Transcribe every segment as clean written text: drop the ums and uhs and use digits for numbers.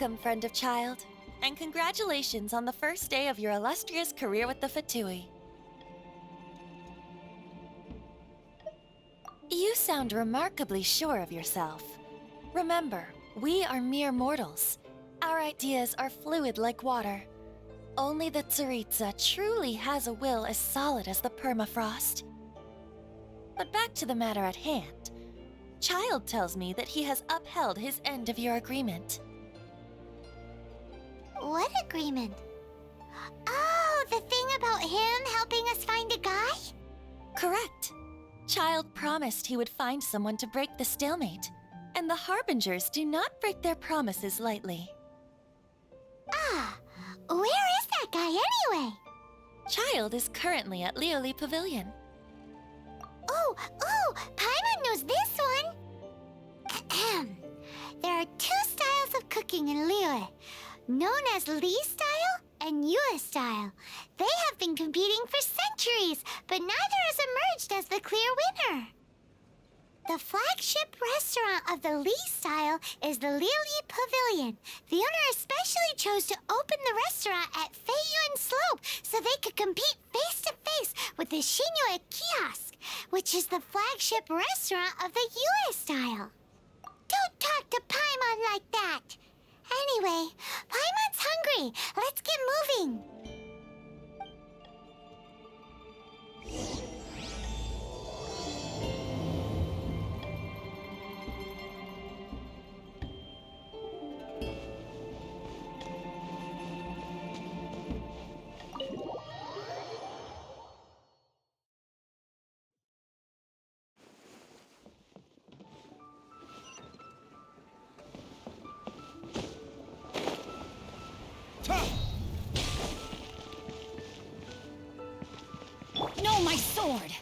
Welcome, friend of child, and congratulations on the first day of your illustrious career with the Fatui. You sound remarkably sure of yourself. Remember, we are mere mortals. Our ideas are fluid like water. Only the Tsaritsa truly has a will as solid as the permafrost. But back to the matter at hand. Child tells me that he has upheld his end of your agreement. What agreement? Oh, the thing about him helping us find a guy? Correct. Child promised he would find someone to break the stalemate, and the Harbingers do not break their promises lightly. Ah, where is that guy anyway? Child is currently at Liyue Pavilion. Oh, Paimon knows this one! Ahem. There are two styles of cooking in Liyue, known as Li style and Yue style. They have been competing for centuries, but neither has emerged as the clear winner. The flagship restaurant of the Li style is the Liyue Pavilion. The owner especially chose to open the restaurant at Feiyuan Slope so they could compete face-to-face with the Xinyue Kiosk, which is the flagship restaurant of the Yue style. Don't talk to Paimon like that! Anyway, Paimon's hungry. Let's get moving. No, my sword!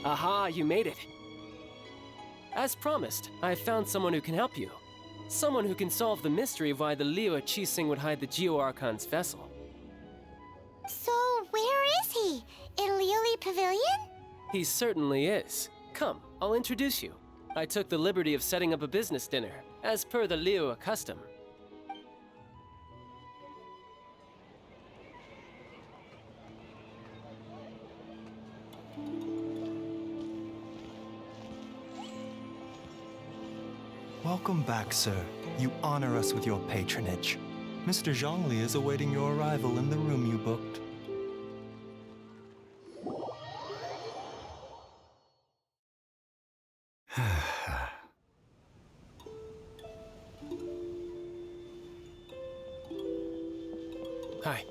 Aha, you made it. As promised, I found someone who can help you. Someone who can solve the mystery of why the Liyue Qixing would hide the Geo-Archon's vessel. So, where is he? In Liyue Pavilion? He certainly is. Come, I'll introduce you. I took the liberty of setting up a business dinner, as per the Liyue custom. Welcome back, sir. You honor us with your patronage. Mr. Zhongli is awaiting your arrival in the room you booked. Hi.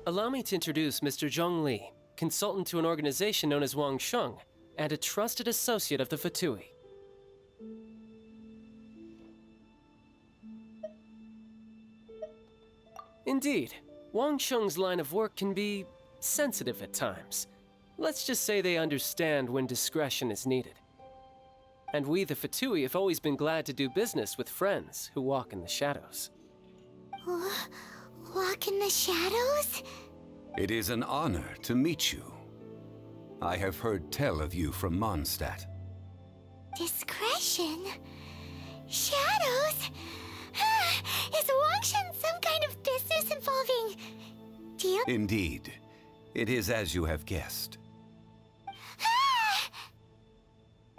Allow me to introduce Mr. Zhongli, consultant to an organization known as Wangsheng, and a trusted associate of the Fatui. Indeed, Wangsheng's line of work can be sensitive at times. Let's just say they understand when discretion is needed. And we, the Fatui, have always been glad to do business with friends who walk in the shadows. Walk in the shadows? It is an honor to meet you. I have heard tell of you from Mondstadt. Discretion? Shadows? Is Wangshan some kind of business involving... deal? Indeed. It is as you have guessed.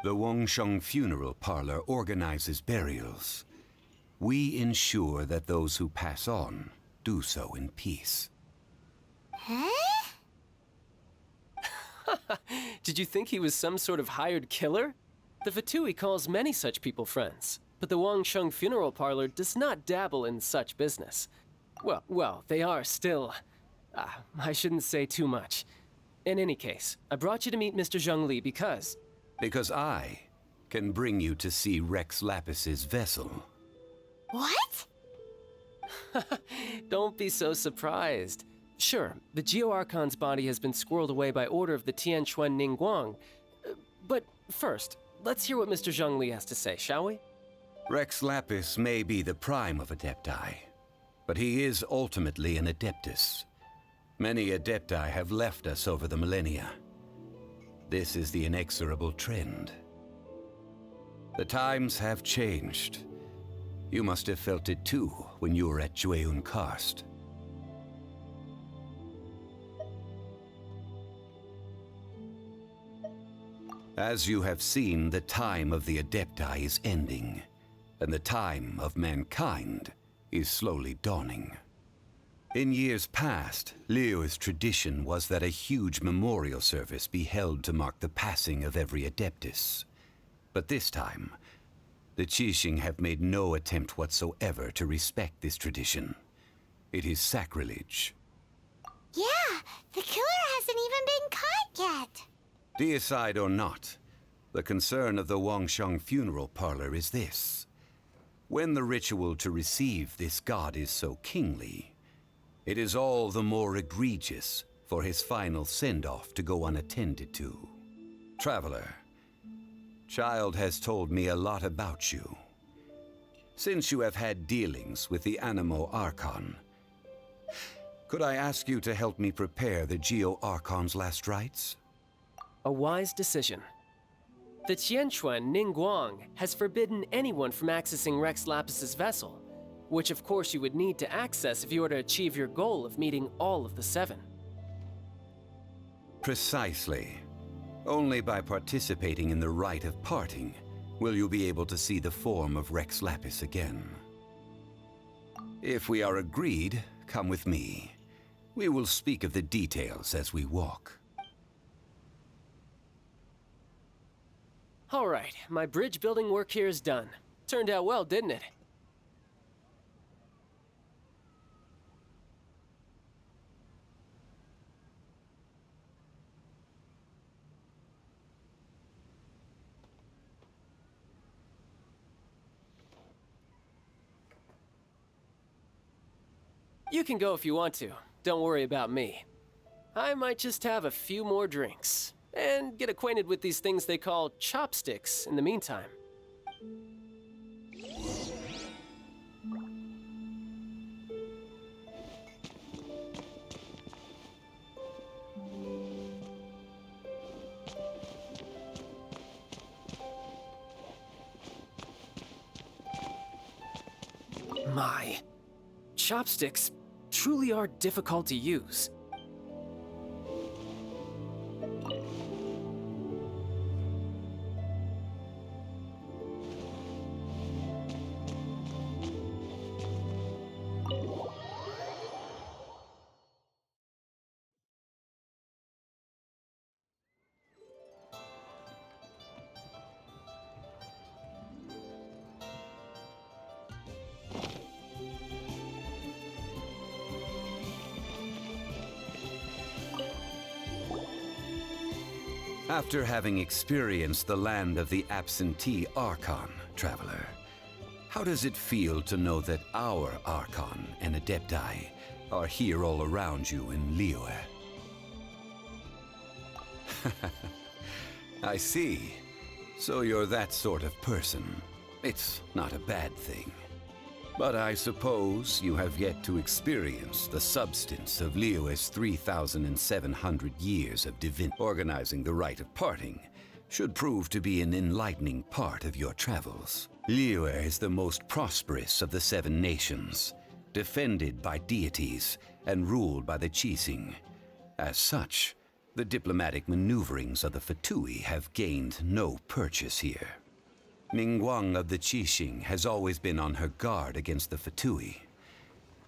The Wangsheng Funeral Parlor organizes burials. We ensure that those who pass on do so in peace. Huh? Did you think he was some sort of hired killer? The Fatui calls many such people friends, but the Wangsheng funeral parlor does not dabble in such business. Well, they are still... I shouldn't say too much. In any case, I brought you to meet Mr. Zhongli because... Because I can bring you to see Rex Lapis's vessel. What? Don't be so surprised. Sure, the Geo-Archon's body has been squirreled away by order of the Tianquan Ningguang. But first, let's hear what Mr. Zhongli has to say, shall we? Rex Lapis may be the prime of Adepti, but he is ultimately an Adeptus. Many Adepti have left us over the millennia. This is the inexorable trend. The times have changed. You must have felt it too when you were at Jueyun Karst. As you have seen, the time of the Adepti is ending, and the time of mankind is slowly dawning. In years past, Liyue's tradition was that a huge memorial service be held to mark the passing of every Adeptus. But this time, the Qixing have made no attempt whatsoever to respect this tradition. It is sacrilege. Yeah, the killer hasn't even been caught yet. Deicide or not, the concern of the Wangsheng funeral parlor is this. When the ritual to receive this god is so kingly, it is all the more egregious for his final send-off to go unattended to. Traveler, Child has told me a lot about you. Since you have had dealings with the Animo Archon, could I ask you to help me prepare the Geo-Archon's last rites? A wise decision. The Tianquan Ningguang has forbidden anyone from accessing Rex Lapis's vessel, which of course you would need to access if you were to achieve your goal of meeting all of the seven. Precisely. Only by participating in the rite of parting will you be able to see the form of Rex Lapis again. If we are agreed, come with me. We will speak of the details as we walk. All right, my bridge building work here is done. Turned out well, didn't it? You can go if you want to. Don't worry about me. I might just have a few more drinks, and get acquainted with these things they call chopsticks in the meantime. My chopsticks truly are difficult to use. After having experienced the land of the absentee Archon, Traveler, how does it feel to know that our Archon and Adepti are here all around you in Liyue? I see. So you're that sort of person. It's not a bad thing. But I suppose you have yet to experience the substance of Liyue's 3,700 years of organizing the rite of parting should prove to be an enlightening part of your travels. Liyue is the most prosperous of the 7 nations, defended by deities and ruled by the Qixing. As such, the diplomatic maneuverings of the Fatui have gained no purchase here. Ningguang of the Qixing has always been on her guard against the Fatui.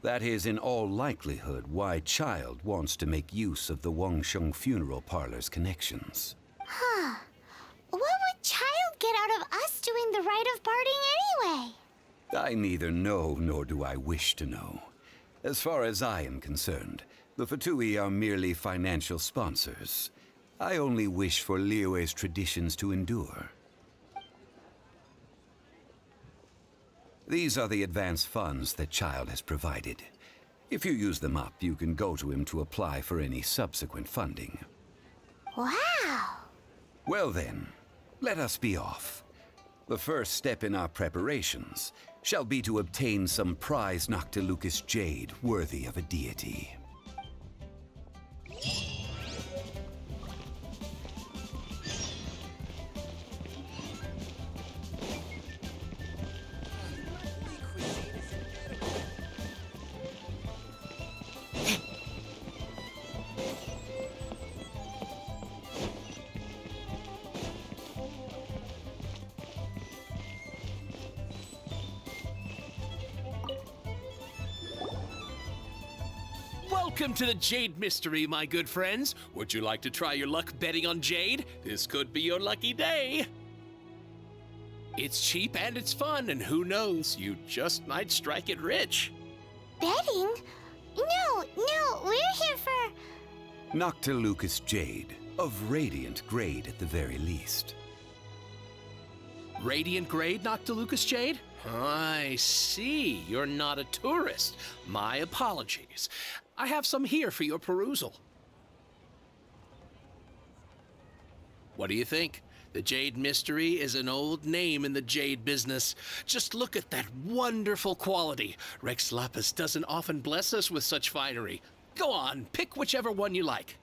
That is in all likelihood why Child wants to make use of the Wangsheng funeral parlor's connections. Huh. What would Child get out of us doing the rite of parting anyway? I neither know nor do I wish to know. As far as I am concerned, the Fatui are merely financial sponsors. I only wish for Liyue's traditions to endure. These are the advance funds that Child has provided. If you use them up, you can go to him to apply for any subsequent funding. Wow. Well then, let us be off. The first step in our preparations shall be to obtain some prize Noctilucous jade worthy of a deity. Welcome to the Jade Mystery, my good friends. Would you like to try your luck betting on Jade? This could be your lucky day. It's cheap and it's fun, and who knows, you just might strike it rich. Betting? No, we're here for... Noctilucous jade, of radiant grade at the very least. Radiant grade, Noctilucous Jade? I see. You're not a tourist. My apologies. I have some here for your perusal. What do you think? The Jade Mystery is an old name in the jade business. Just look at that wonderful quality. Rex Lapis doesn't often bless us with such finery. Go on, pick whichever one you like.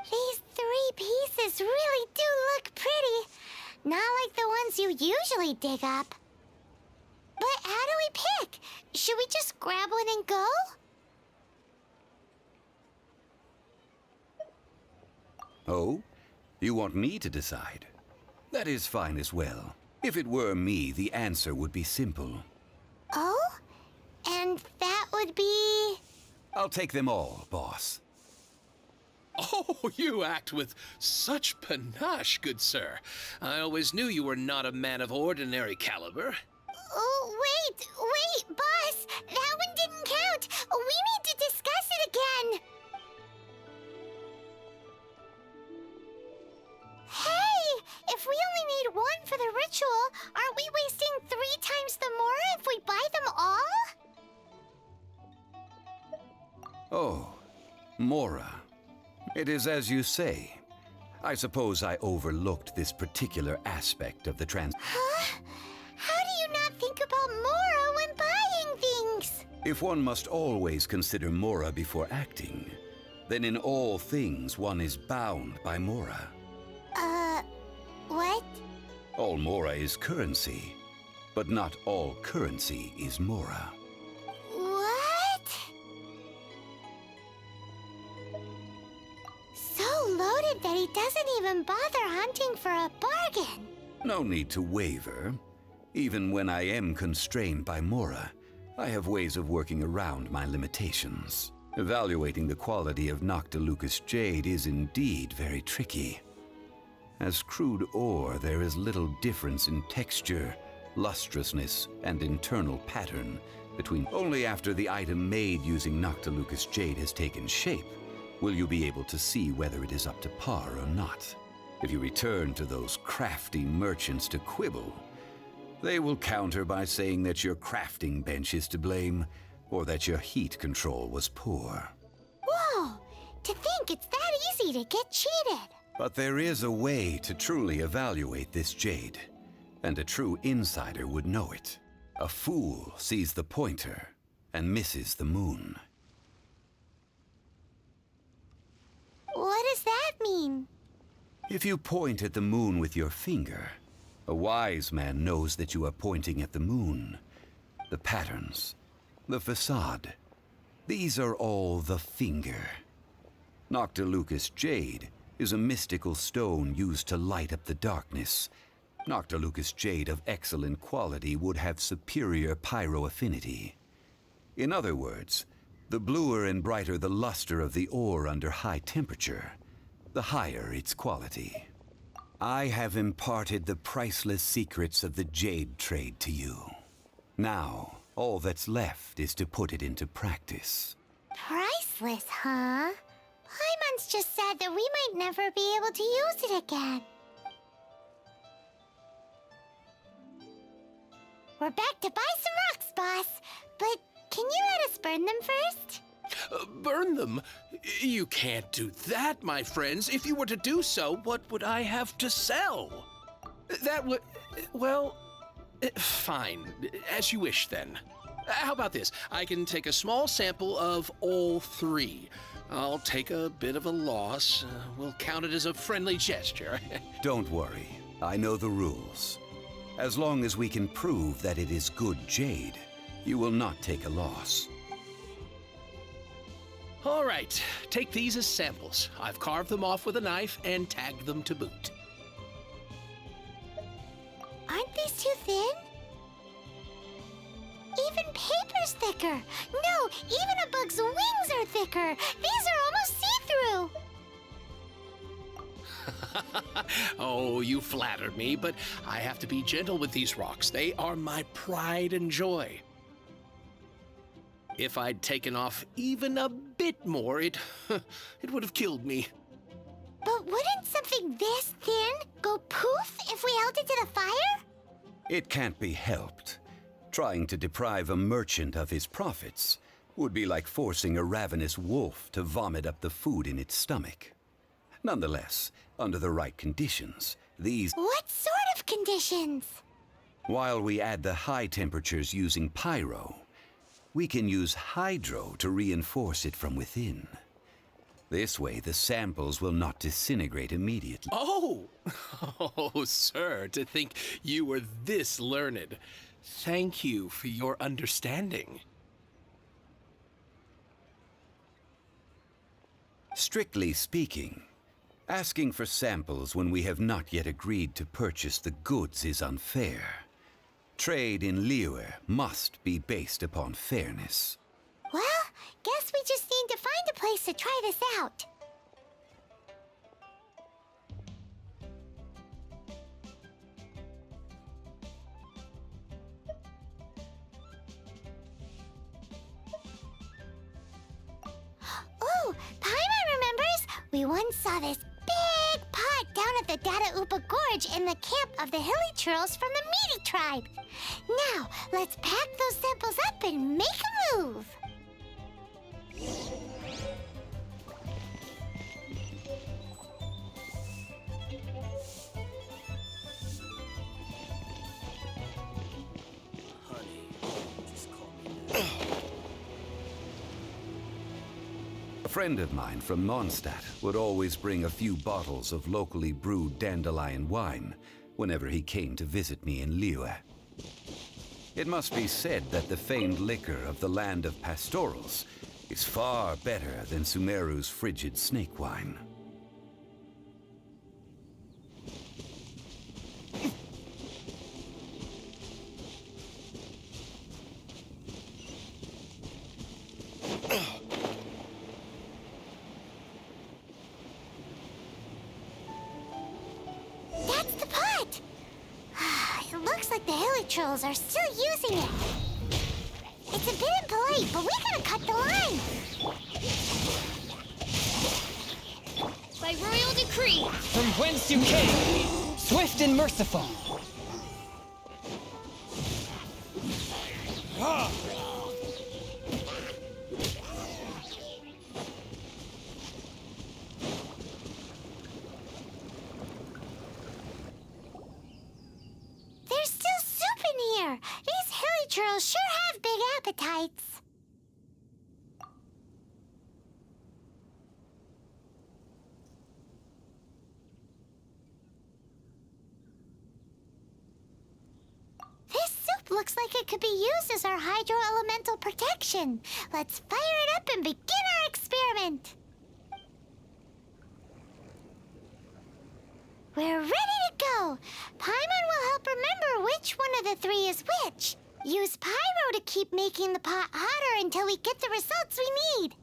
These 3 pieces really do look pretty. Not like the ones you usually dig up. But how do we pick? Should we just grab one and go? Oh? You want me to decide? That is fine as well. If it were me, the answer would be simple. Oh? And that would be... I'll take them all, boss. Oh, you act with such panache, good sir. I always knew you were not a man of ordinary caliber. Oh, wait, boss! That one didn't count! We need to discuss it again! Hey! If we only need one for the ritual, aren't we wasting 3 times the more if we buy them all? Oh, Mora. It is as you say. I suppose I overlooked this particular aspect of the Huh? How do you not think about Mora when buying things? If one must always consider Mora before acting, then in all things one is bound by Mora. What? All Mora is currency, but not all currency is Mora. What? So loaded that he doesn't even bother hunting for a bargain. No need to waver. Even when I am constrained by Mora, I have ways of working around my limitations. Evaluating the quality of Noctilucous jade is indeed very tricky. As crude ore, there is little difference in texture, lustrousness, and internal pattern between. Only after the item made using Noctilucous jade has taken shape will you be able to see whether it is up to par or not. If you return to those crafty merchants to quibble, they will counter by saying that your crafting bench is to blame, or that your heat control was poor. Whoa! To think it's that easy to get cheated. But there is a way to truly evaluate this jade, and a true insider would know it. A fool sees the pointer and misses the moon. What does that mean? If you point at the moon with your finger, a wise man knows that you are pointing at the moon. The patterns, the facade, these are all the finger. Noctilucous jade is a mystical stone used to light up the darkness. Noctilucous jade of excellent quality would have superior pyro affinity. In other words, the bluer and brighter the luster of the ore under high temperature, the higher its quality. I have imparted the priceless secrets of the jade trade to you. Now, all that's left is to put it into practice. Priceless, huh? Paimon's just said that we might never be able to use it again. We're back to buy some rocks, boss. But can you let us burn them first? Burn them? You can't do that, my friends. If you were to do so, what would I have to sell? That would... well... fine. As you wish, then. How about this? I can take a small sample of all three. I'll take a bit of a loss. We'll count it as a friendly gesture. Don't worry. I know the rules. As long as we can prove that it is good jade, you will not take a loss. All right, take these as samples. I've carved them off with a knife and tagged them to boot. Aren't these too thin? Even paper's thicker. No, even a bug's wings are thicker. These are almost see-through. Oh, you flatter me, but I have to be gentle with these rocks. They are my pride and joy. If I'd taken off even a bit more, it would have killed me. But wouldn't something this thin go poof if we held it to the fire? It can't be helped. Trying to deprive a merchant of his profits would be like forcing a ravenous wolf to vomit up the food in its stomach. Nonetheless, under the right conditions, these... What sort of conditions? While we add the high temperatures using pyro, we can use hydro to reinforce it from within. This way, the samples will not disintegrate immediately. Oh! Oh, sir, to think you were this learned. Thank you for your understanding. Strictly speaking, asking for samples when we have not yet agreed to purchase the goods is unfair. Trade in Liyue must be based upon fairness. Well, guess we just need to find a place to try this out. Oh, Paimon remembers! We once saw this big pot down at the Data Upa Gorge in the camp of the Hilly Churls from the Meaty tribe. Now, let's pack those samples up and make a move. A friend of mine from Mondstadt would always bring a few bottles of locally brewed dandelion wine whenever he came to visit me in Liyue. It must be said that the famed liquor of the land of pastorals is far better than Sumeru's frigid snake wine. That's the pot! It looks like the Hilly Trolls are still using it. It's a bit impolite, but we gotta cut the line. By royal decree, from whence you came, swift and merciful. There's still soup in here. These Hilly Trolls sure have big appetites. This soup looks like it could be used as our hydro-elemental protection. Let's fire it up and begin our experiment. We're ready to go. Paimon will help remember which one of the three is which. Use pyro to keep making the pot hotter until we get the results we need.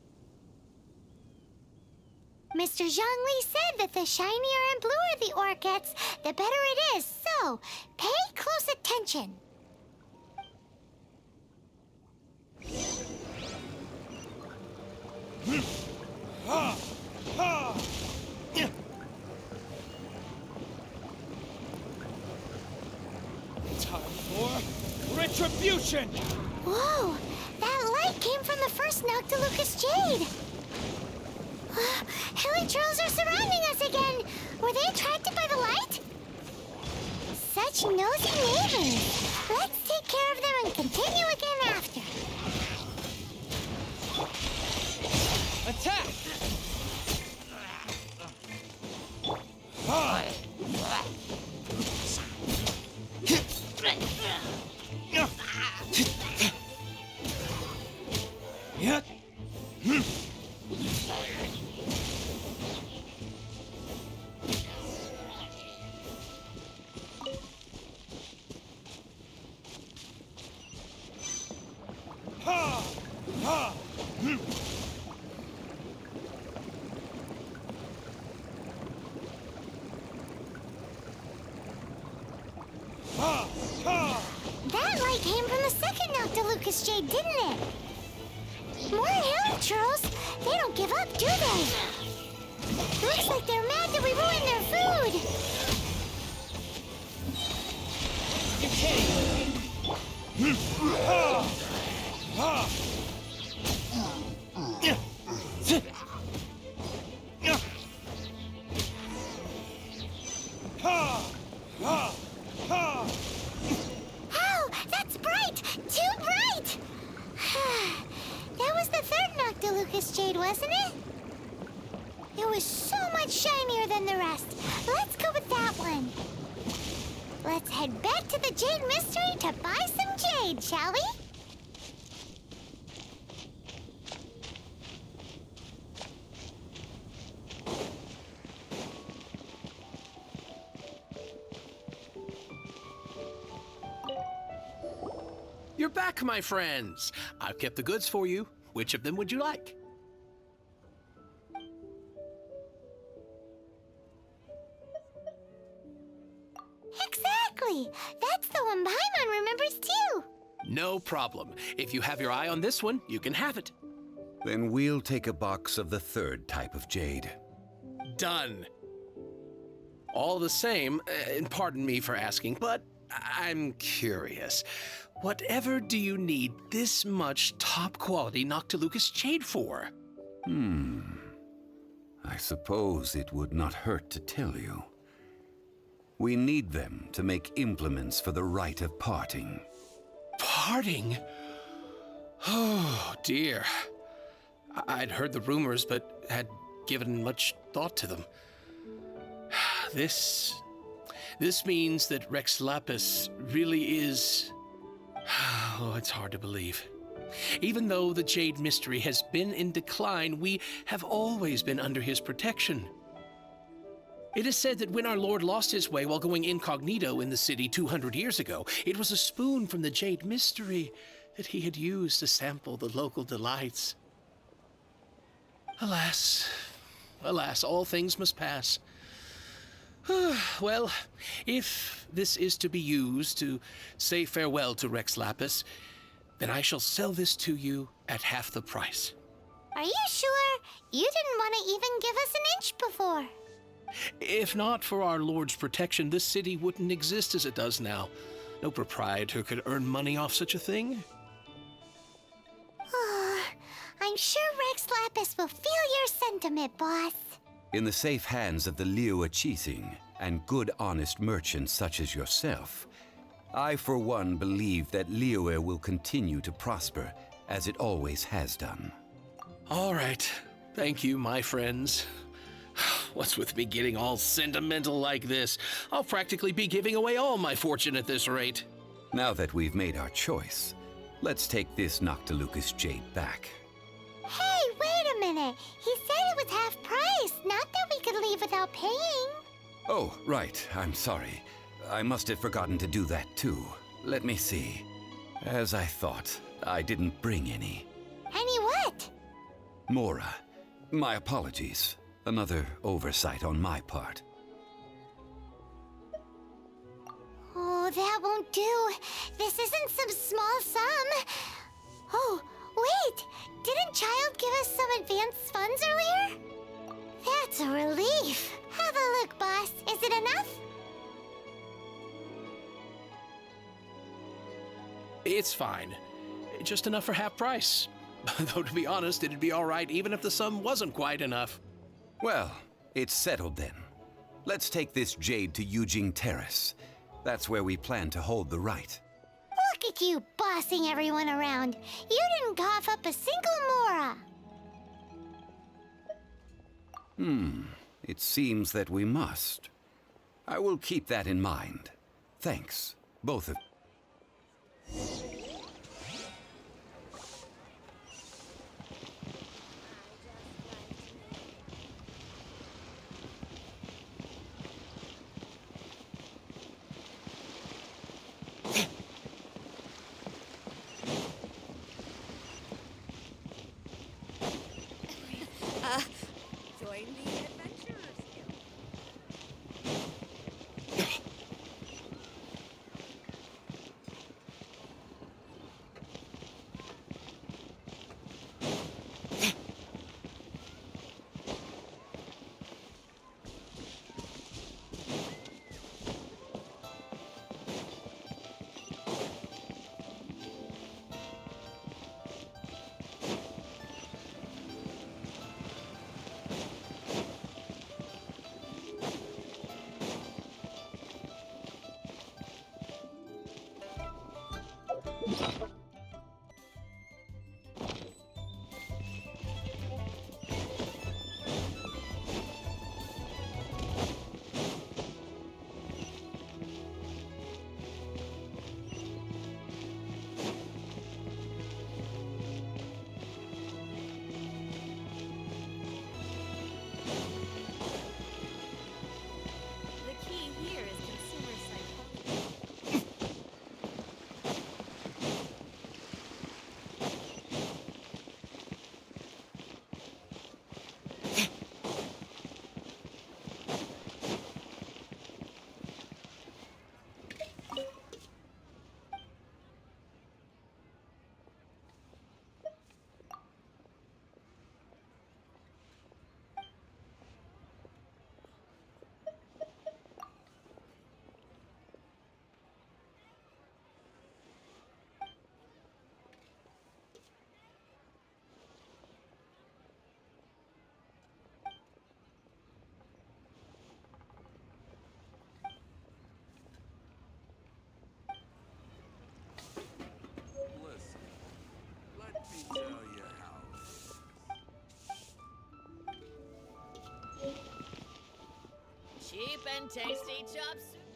Mr. Zhongli said that the shinier and bluer the ore gets, the better it is, so pay close attention. Time for retribution! Whoa! That light came from the first Noctilucous Jade! Hilichurls are surrounding us again! Were they attracted by the light? Such nosy neighbors! Let's take care of them and continue again after. Attack! That light came from the second Noctilucous Jade, didn't it? More Hilichurls? They don't give up, do they? Looks like they're mad that we ruined their food. You can't! Ow! That's bright! Too bright! That was the third Noctilucous Jade, wasn't it? It was so much shinier than the rest. Let's go with that one. Let's head back to the Jade Mystery to buy some jade, shall we? You're back, my friends. I've kept the goods for you. Which of them would you like? Exactly! That's the one Paimon remembers too! No problem. If you have your eye on this one, you can have it. Then we'll take a box of the third type of jade. Done. All the same, and pardon me for asking, but I'm curious. Whatever do you need this much top-quality Noctilucous Jade for? I suppose it would not hurt to tell you. We need them to make implements for the rite of parting. Parting? Oh, dear. I'd heard the rumors, but had given much thought to them. This means that Rex Lapis really is... Oh, it's hard to believe. Even though the Jade Mystery has been in decline, we have always been under his protection. It is said that when our Lord lost his way while going incognito in the city 200 years ago, it was a spoon from the Jade Mystery that he had used to sample the local delights. Alas, alas, all things must pass. Well, if this is to be used to say farewell to Rex Lapis, then I shall sell this to you at half the price. Are you sure? You didn't want to even give us an inch before. If not for our Lord's protection, this city wouldn't exist as it does now. No proprietor could earn money off such a thing. I'm sure Rex Lapis will feel your sentiment, boss. In the safe hands of the Liyue Chising and good honest merchants such as yourself, I for one believe that Liyue will continue to prosper as it always has done. All right. Thank you, my friends. What's with me getting all sentimental like this? I'll practically be giving away all my fortune at this rate. Now that we've made our choice, let's take this Noctilucous Jade back. Hey, wait a minute. He said it was half price, not that we could leave without paying. Oh, right. I'm sorry. I must have forgotten to do that too. Let me see. As I thought, I didn't bring any. Any what? Mora, my apologies. Another oversight on my part. Oh, that won't do. This isn't some small sum. Oh, wait! Didn't Child give us some advanced funds earlier? That's a relief. Have a look, boss. Is it enough? It's fine. Just enough for half price. Though, to be honest, it'd be all right even if the sum wasn't quite enough. Well, it's settled then. Let's take this jade to Yujing Terrace. That's where we plan to hold the rite. Look at you bossing everyone around. You didn't cough up a single Mora. It seems that we must. I will keep that in mind. Thanks, both of you. Join the Adventurers Guild. The key here is consumer psychology. Listen, let me tell you how it is. Cheap and tasty chop suey.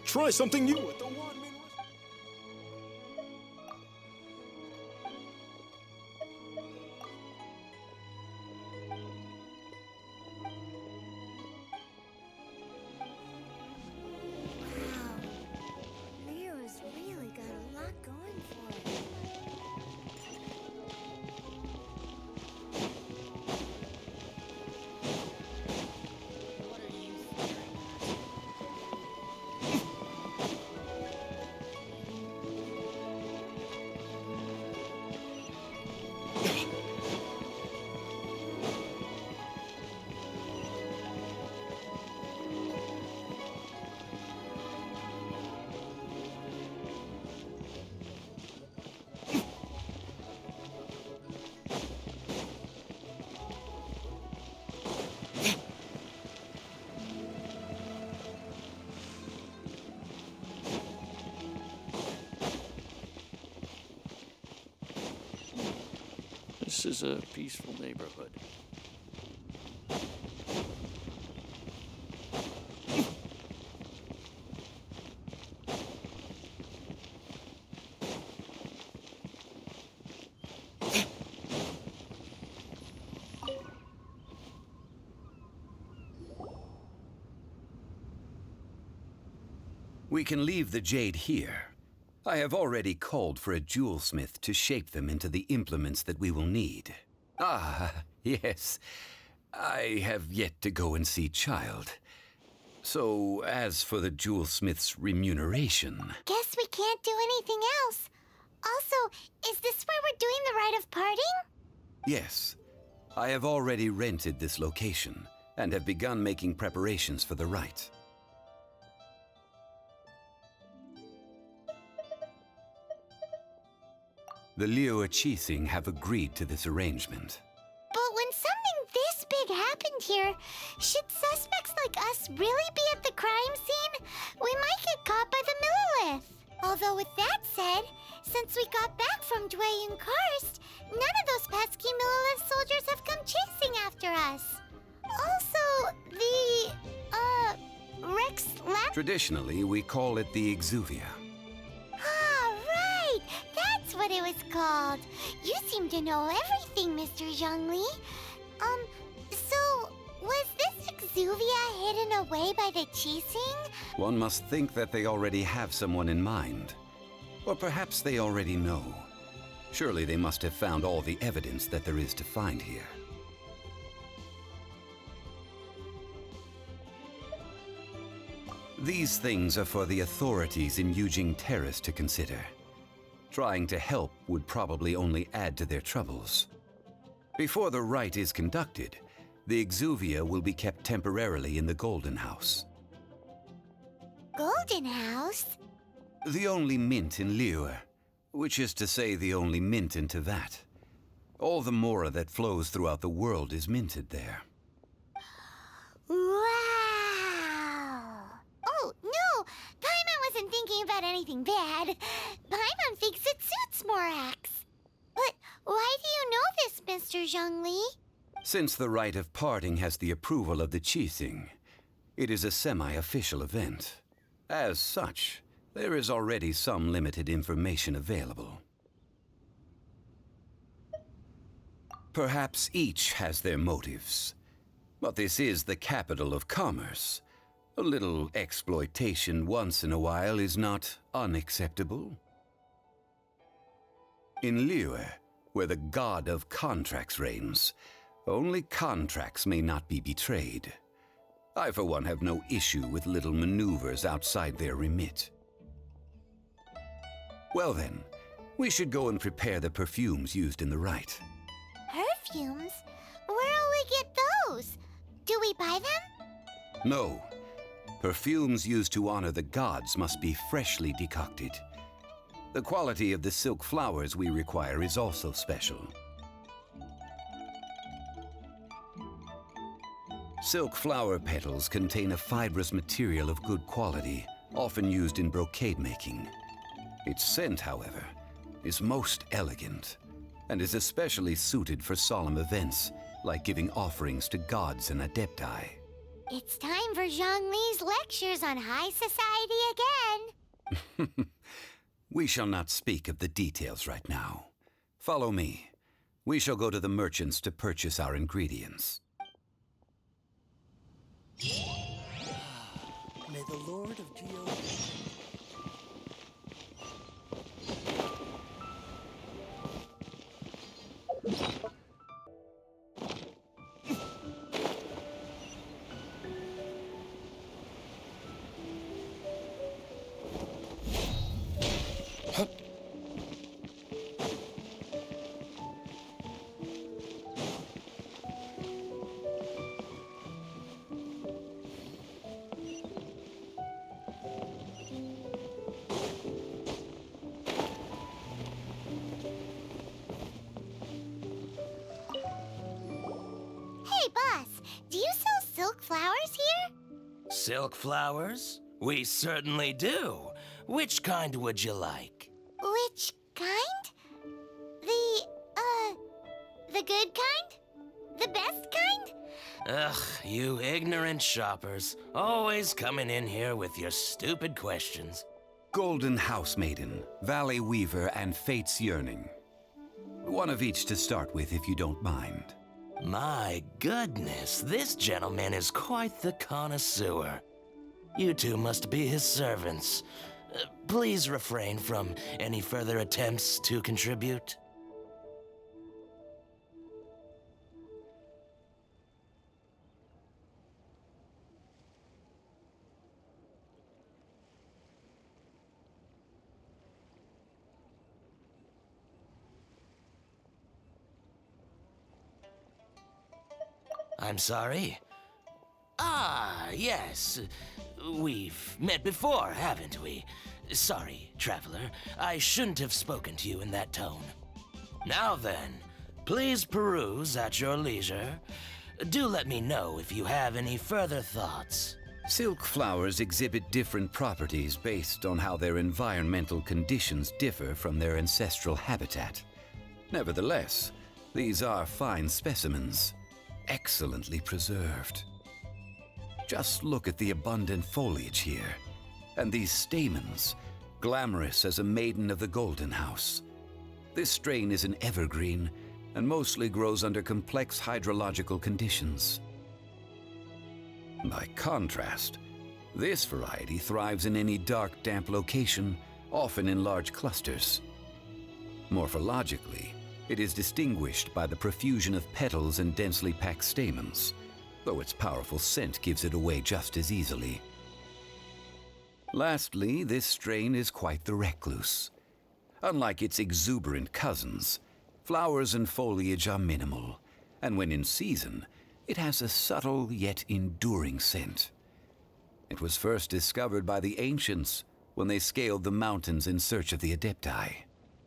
Try something new at the one-man Wow. Liyue has really got a lot going for it. What are you staring at? This is a peaceful neighborhood. We can leave the jade here. I have already called for a jewelsmith to shape them into the implements that we will need. Ah, yes. I have yet to go and see Child. So, as for the jewelsmith's remuneration... Guess we can't do anything else. Also, is this where we're doing the rite of parting? Yes. I have already rented this location, and have begun making preparations for the rite. The Liyue have agreed to this arrangement. But when something this big happened here, should suspects like us really be at the crime scene? We might get caught by the Millilith. Although with that said, since we got back from Dwayne Karst, none of those pesky Millilith soldiers have come chasing after us. Also, the, Rex Lap... Traditionally, we call it the Exuvia. Ah, right! That's what it was called. You seem to know everything, Mr. Zhongli. So, was this Exuvia hidden away by the Qixing? One must think that they already have someone in mind. Or perhaps they already know. Surely they must have found all the evidence that there is to find here. These things are for the authorities in Yujing Terrace to consider. Trying to help would probably only add to their troubles. Before the rite is conducted, the Exuvia will be kept temporarily in the Golden House. Golden House? The only mint in Liyue, which is to say the only mint in Tevat. All the mora that flows throughout the world is minted there. Wow! Oh, no! Paimon wasn't thinking about anything bad. Paimon thinks it suits Morax. But why do you know this, Mr. Zhongli? Since the rite of parting has the approval of the Qixing, it is a semi-official event. As such, there is already some limited information available. Perhaps each has their motives. But this is the capital of commerce. A little exploitation once in a while is not unacceptable. In Liyue, where the god of contracts reigns, only contracts may not be betrayed. I, for one, have no issue with little maneuvers outside their remit. Well then, we should go and prepare the perfumes used in the rite. Perfumes? Where'll we get those? Do we buy them? No. Perfumes used to honor the gods must be freshly decocted. The quality of the silk flowers we require is also special. Silk flower petals contain a fibrous material of good quality, often used in brocade making. Its scent, however, is most elegant, and is especially suited for solemn events, like giving offerings to gods and adepti. It's time for Zhongli's lectures on high society again. We shall not speak of the details right now. Follow me. We shall go to the merchants to purchase our ingredients. May the Lord of Geo... Hey, boss, do you sell silk flowers here? Silk flowers? We certainly do. Which kind would you like? Which kind? Ugh, you ignorant shoppers. Always coming in here with your stupid questions. Golden House Maiden, Valley Weaver, and Fate's Yearning. One of each to start with, if you don't mind. My goodness, this gentleman is quite the connoisseur. You two must be his servants. Please refrain from any further attempts to contribute. I'm sorry? Ah, yes. We've met before, haven't we? Sorry, traveler. I shouldn't have spoken to you in that tone. Now then, please peruse at your leisure. Do let me know if you have any further thoughts. Silk flowers exhibit different properties based on how their environmental conditions differ from their ancestral habitat. Nevertheless, these are fine specimens, excellently preserved. Just look at the abundant foliage here, and these stamens, glamorous as a maiden of the Golden House. This strain is an evergreen, and mostly grows under complex hydrological conditions. By contrast, this variety thrives in any dark, damp location, often in large clusters. Morphologically, it is distinguished by the profusion of petals and densely packed stamens, though its powerful scent gives it away just as easily. Lastly, this strain is quite the recluse. Unlike its exuberant cousins, flowers and foliage are minimal, and when in season, it has a subtle yet enduring scent. It was first discovered by the ancients when they scaled the mountains in search of the Adepti.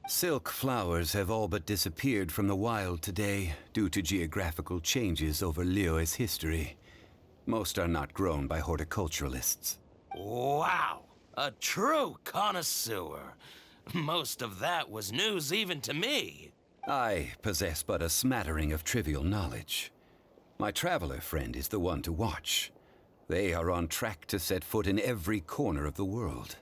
Silk flowers have all but disappeared from the wild today due to geographical changes over Liyue's history. Most are not grown by horticulturalists. Wow! A true connoisseur. Most of that was news even to me. I possess but a smattering of trivial knowledge. My traveler friend is the one to watch. They are on track to set foot in every corner of the world.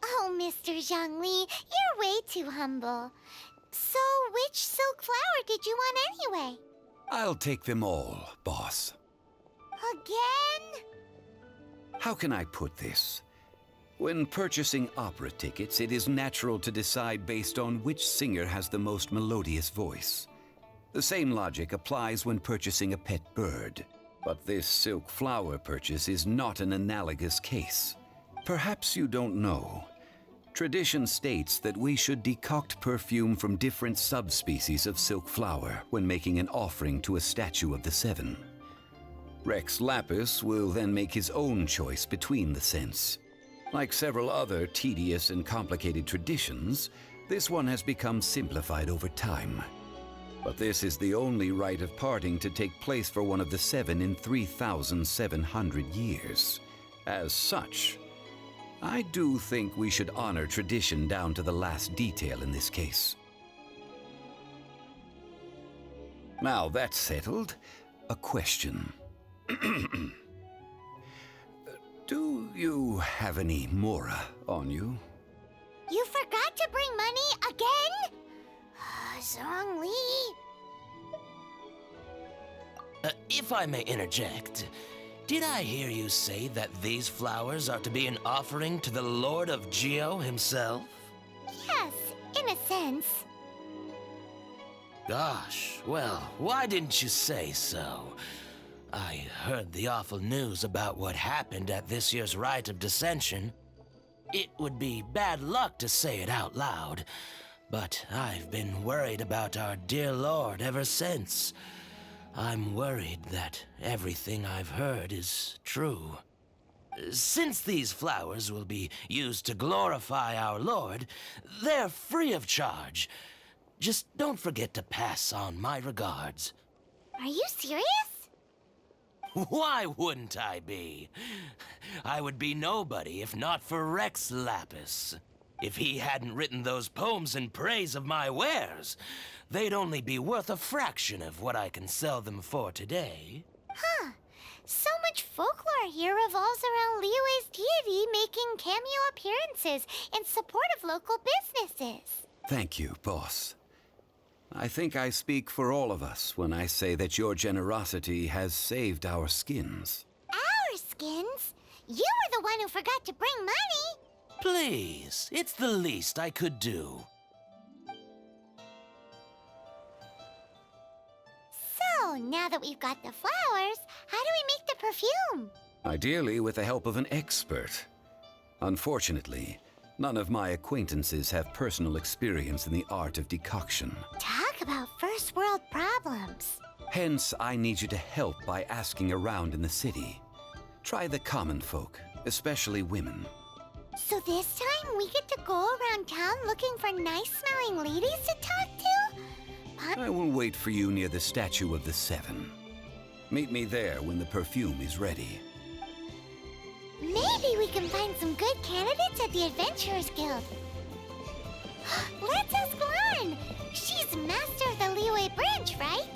Oh, Mr. Zhongli, you're way too humble. So, which silk flower did you want anyway? I'll take them all, boss. Again? How can I put this? When purchasing opera tickets, it is natural to decide based on which singer has the most melodious voice. The same logic applies when purchasing a pet bird. But this silk flower purchase is not an analogous case. Perhaps you don't know. Tradition states that we should decoct perfume from different subspecies of silk flower when making an offering to a statue of the Seven. Rex Lapis will then make his own choice between the scents. Like several other tedious and complicated traditions, this one has become simplified over time. But this is the only rite of parting to take place for one of the Seven in 3,700 years. As such, I do think we should honor tradition down to the last detail in this case. Now that's settled, a question. Do you have any Mora on you? You forgot to bring money again? Zhongli. If I may interject, did I hear you say that these flowers are to be an offering to the Lord of Geo himself? Yes, in a sense. Gosh, well, why didn't you say so? I heard the awful news about what happened at this year's Rite of Dissension. It would be bad luck to say it out loud, but I've been worried about our dear Lord ever since. I'm worried that everything I've heard is true. Since these flowers will be used to glorify our Lord, they're free of charge. Just don't forget to pass on my regards. Are you serious? Why wouldn't I be? I would be nobody if not for Rex Lapis. If he hadn't written those poems in praise of my wares, they'd only be worth a fraction of what I can sell them for today. Huh. So much folklore here revolves around Liyue's deity making cameo appearances in support of local businesses. Thank you, boss. I think I speak for all of us when I say that your generosity has saved our skins. Our skins? You were the one who forgot to bring money. Please, it's the least I could do. So, now that we've got the flowers, how do we make the perfume? Ideally with the help of an expert. Unfortunately, none of my acquaintances have personal experience in the art of decoction. Talk about first world problems. Hence, I need you to help by asking around in the city. Try the common folk, especially women. So this time we get to go around town looking for nice-smelling ladies to talk to? I will wait for you near the Statue of the Seven. Meet me there when the perfume is ready. Maybe we can find some good candidates at the Adventurers Guild. Let's ask Lan! She's master of the Liyue branch, right?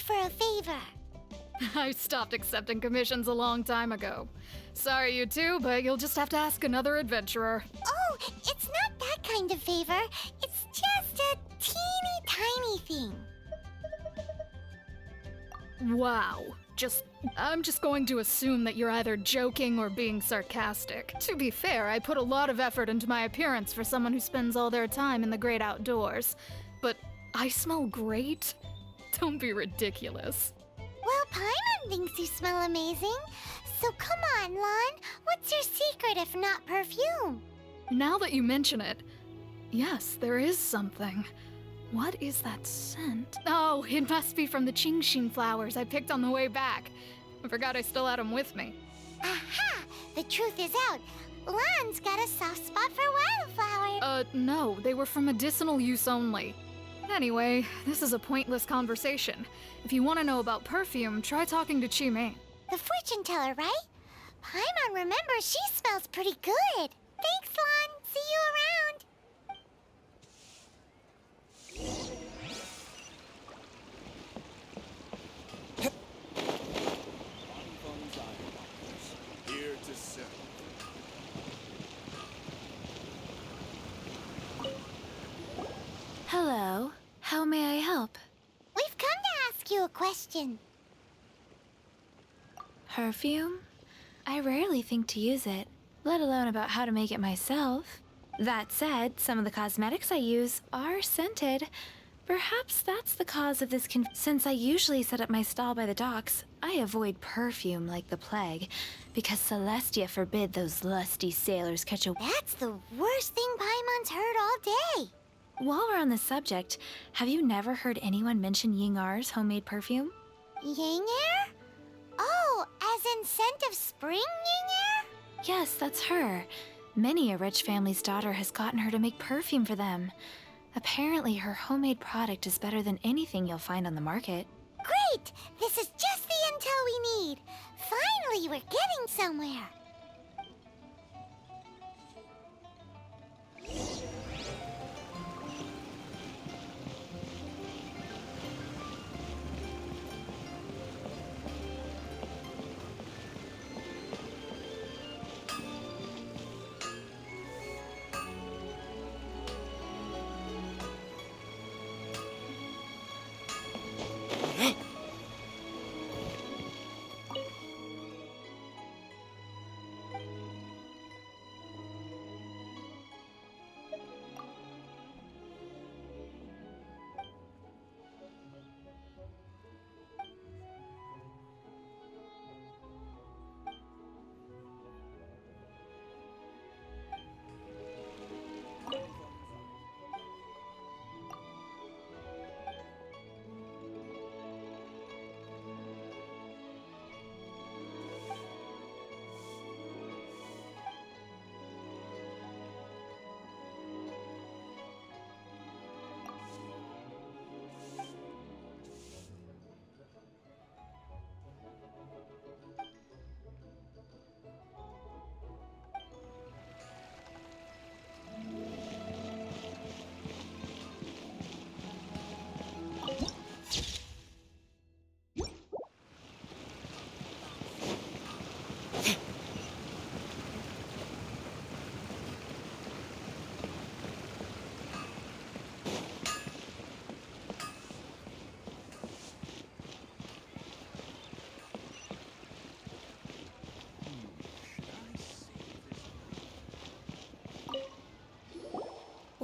For a favor. I stopped accepting commissions a long time ago. Sorry, you two, but you'll just have to ask another adventurer. Oh, it's not that kind of favor. It's just a teeny tiny thing. Wow. I'm just going to assume that you're either joking or being sarcastic. To be fair, I put a lot of effort into my appearance for someone who spends all their time in the great outdoors. But I smell great? Don't be ridiculous. Well, Paimon thinks you smell amazing. So come on, Lan. What's your secret if not perfume? Now that you mention it, yes, there is something. What is that scent? Oh, it must be from the Genshin flowers I picked on the way back. I forgot I still had them with me. Aha! The truth is out. Lan's got a soft spot for wildflowers. No, they were for medicinal use only. Anyway, this is a pointless conversation. If you want to know about perfume, try talking to Chi-Mei. The fortune teller, right? Paimon remembers she smells pretty good. Thanks, Lan. See you around. Here to serve. Hello. How may I help? We've come to ask you a question. Perfume? I rarely think to use it, let alone about how to make it myself. That said, some of the cosmetics I use are scented. Perhaps that's the cause of this Since I usually set up my stall by the docks, I avoid perfume like the plague, because Celestia forbid those lusty sailors catch a— That's the worst thing Paimon's heard all day. While we're on the subject, have you never heard anyone mention Yingar's homemade perfume? Yingar? Oh, as in scent of spring Yingar? Yes, that's her. Many a rich family's daughter has gotten her to make perfume for them. Apparently, her homemade product is better than anything you'll find on the market. Great! This is just the intel we need. Finally, we're getting somewhere.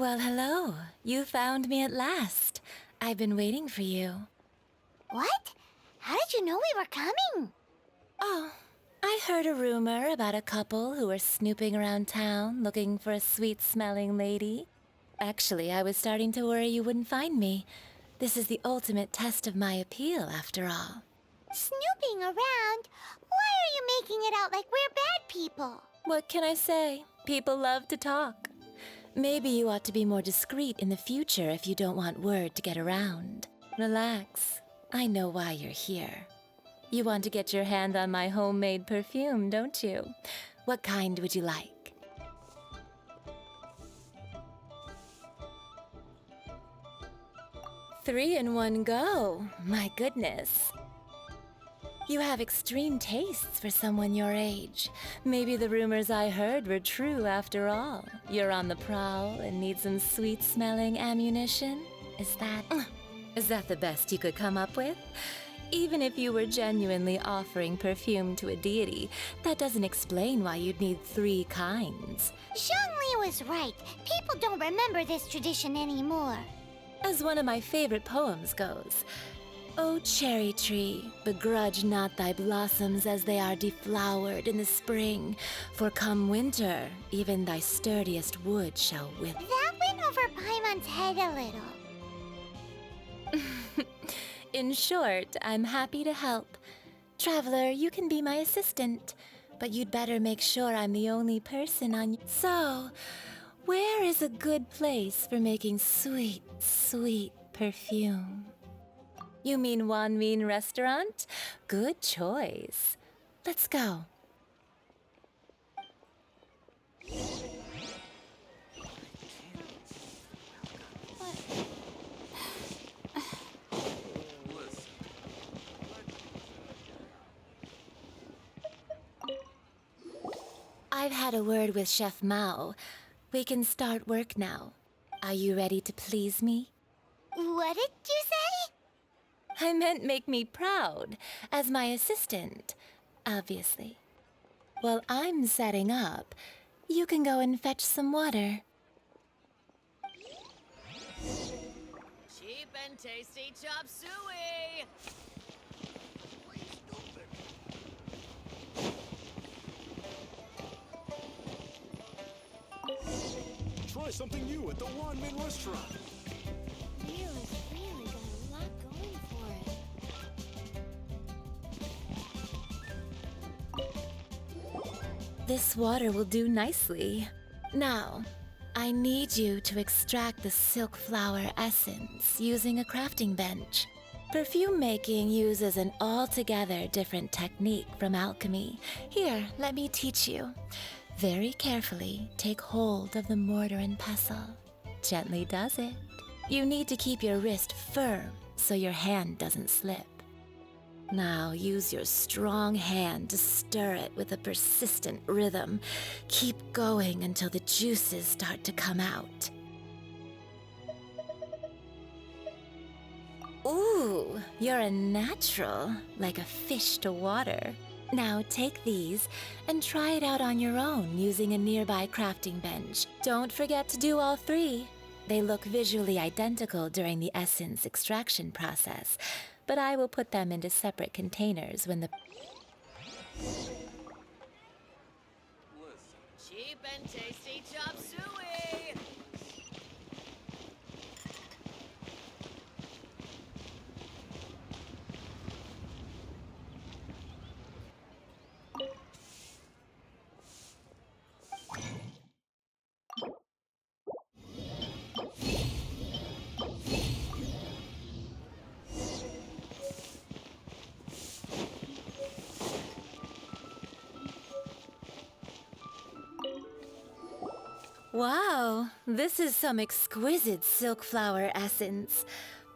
Well, hello. You found me at last. I've been waiting for you. What? How did you know we were coming? Oh, I heard a rumor about a couple who were snooping around town looking for a sweet-smelling lady. Actually, I was starting to worry you wouldn't find me. This is the ultimate test of my appeal, after all. Snooping around? Why are you making it out like we're bad people? What can I say? People love to talk. Maybe you ought to be more discreet in the future if you don't want word to get around. Relax. I know why you're here. You want to get your hand on my homemade perfume, don't you? What kind would you like? Three in one go. My goodness. You have extreme tastes for someone your age. Maybe the rumors I heard were true after all. You're on the prowl and need some sweet-smelling ammunition? Is that the best you could come up with? Even if you were genuinely offering perfume to a deity, that doesn't explain why you'd need 3 kinds. Zhongli was right. People don't remember this tradition anymore. As one of my favorite poems goes, "O cherry tree, begrudge not thy blossoms as they are deflowered in the spring, for come winter, even thy sturdiest wood shall wither." That went over Paimon's head a little. In short, I'm happy to help. Traveler, you can be my assistant, but you'd better make sure I'm the only person on. So, where is a good place for making sweet, sweet perfume? You mean Wanmin Restaurant? Good choice. Let's go. I've had a word with Chef Mao. We can start work now. Are you ready to please me? What did you say? I meant make me proud, as my assistant, obviously. While I'm setting up, you can go and fetch some water. Cheap and tasty chop suey! Try something new at the Wanmin Restaurant. Liyue's really got a lot going for it. This water will do nicely. Now, I need you to extract the silk flower essence using a crafting bench. Perfume making uses an altogether different technique from alchemy. Here, let me teach you. Very carefully, take hold of the mortar and pestle. Gently does it. You need to keep your wrist firm so your hand doesn't slip. Now use your strong hand to stir it with a persistent rhythm. Keep going until the juices start to come out. Ooh, you're a natural, like a fish to water. Now take these and try it out on your own using a nearby crafting bench. Don't forget to do all 3. They look visually identical during the essence extraction process, but I will put them into separate containers when the... Cheap and tasty chop suey! Wow, this is some exquisite silk flower essence.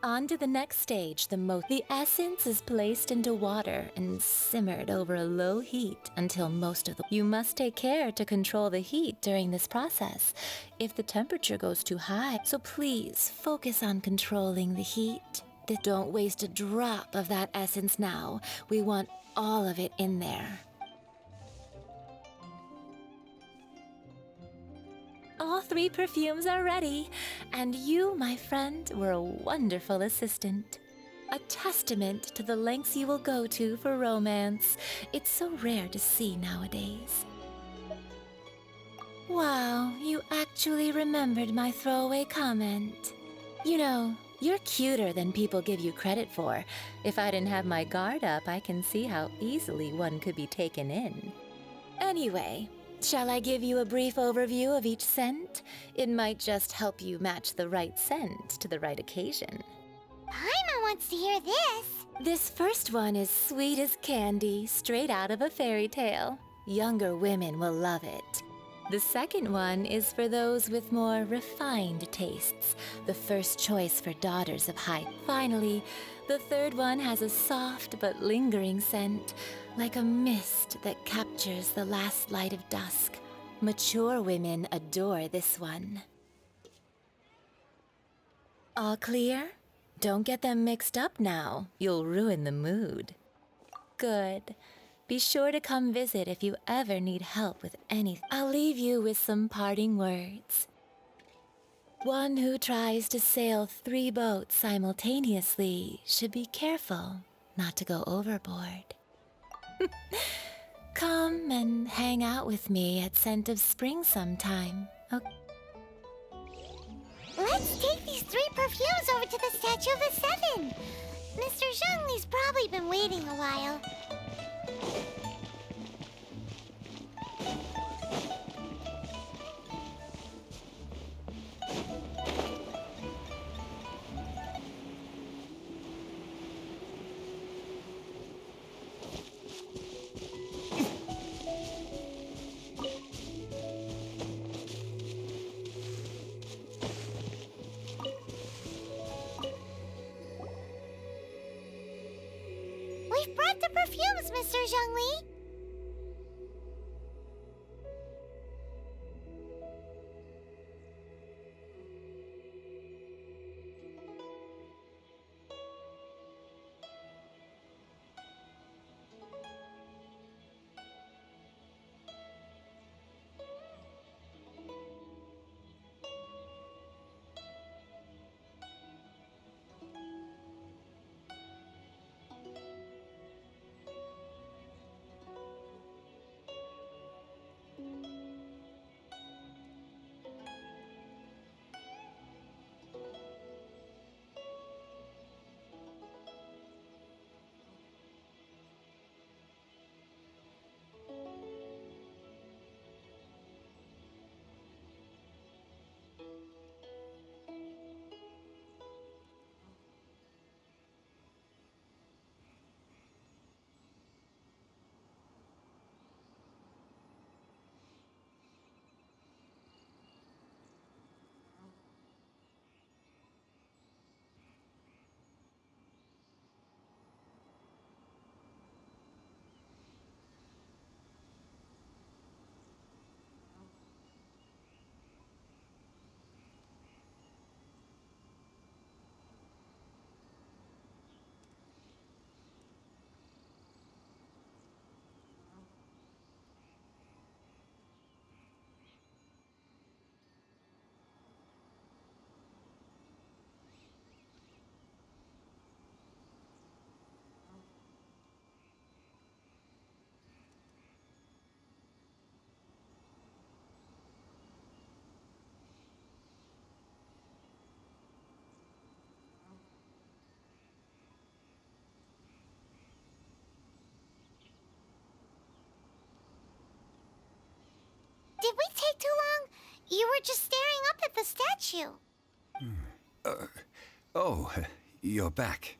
On to the next stage, the essence is placed into water and simmered over a low heat until most of the... You must take care to control the heat during this process if the temperature goes too high. So please focus on controlling the heat. Don't waste a drop of that essence now. We want all of it in there. All 3 perfumes are ready, and you, my friend, were a wonderful assistant. A testament to the lengths you will go to for romance. It's so rare to see nowadays. Wow, you actually remembered my throwaway comment. You know, you're cuter than people give you credit for. If I didn't have my guard up, I can see how easily one could be taken in. Anyway, shall I give you a brief overview of each scent? It might just help you match the right scent to the right occasion. Paimon wants to hear this. This first one is sweet as candy, straight out of a fairy tale. Younger women will love it. The second one is for those with more refined tastes, the first choice for daughters of high. Finally, the third one has a soft but lingering scent, like a mist that captures the last light of dusk. Mature women adore this one. All clear? Don't get them mixed up now. You'll ruin the mood. Good. Be sure to come visit if you ever need help with anything. I'll leave you with some parting words. One who tries to sail 3 boats simultaneously should be careful not to go overboard. Come and hang out with me at Scent of Spring sometime. Okay. Let's take these 3 perfumes over to the Statue of the Seven. Mr. Zhongli's probably been waiting a while. We've brought the perfumes, Mr. Zhongli. Did we take too long? You were just staring up at the statue. Oh, you're back.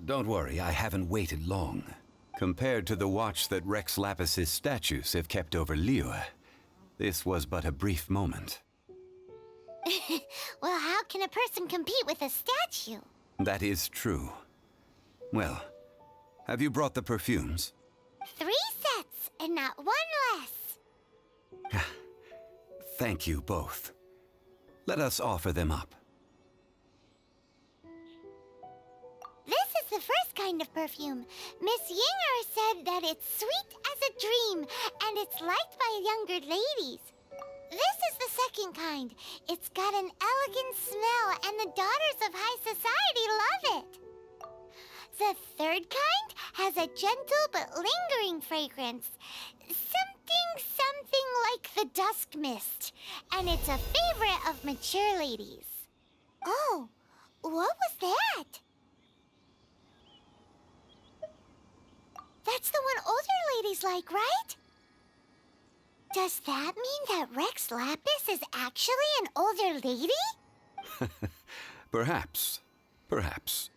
Don't worry, I haven't waited long. Compared to the watch that Rex Lapis's statues have kept over Liyue, this was but a brief moment. Well, how can a person compete with a statue? That is true. Well, have you brought the perfumes? 3 sets, and not 1 less. Thank you both. Let us offer them up. This is the first kind of perfume. Miss Yinger said that it's sweet as a dream, and it's liked by younger ladies. This is the second kind. It's got an elegant smell, and the daughters of high society love it. The third kind has a gentle but lingering fragrance. Something like the dusk mist. And it's a favorite of mature ladies. Oh, what was that? That's the one older ladies like, right? Does that mean that Rex Lapis is actually an older lady? Perhaps. Perhaps.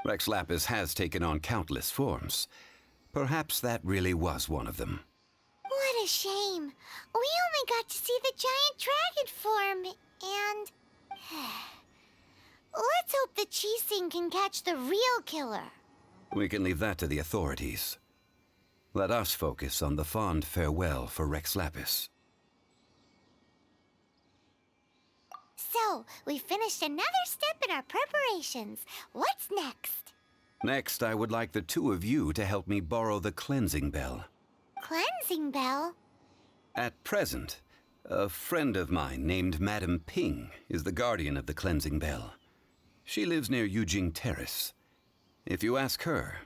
Rex Lapis has taken on countless forms. Perhaps that really was one of them. What a shame. We only got to see the giant dragon form, and... Let's hope the Chising can catch the real killer. We can leave that to the authorities. Let us focus on the fond farewell for Rex Lapis. So, we finished another step in our preparations. What's next? Next, I would like the two of you to help me borrow the cleansing bell. Cleansing bell? At present, a friend of mine named Madame Ping is the guardian of the cleansing bell. She lives near Yujing Terrace. If you ask her,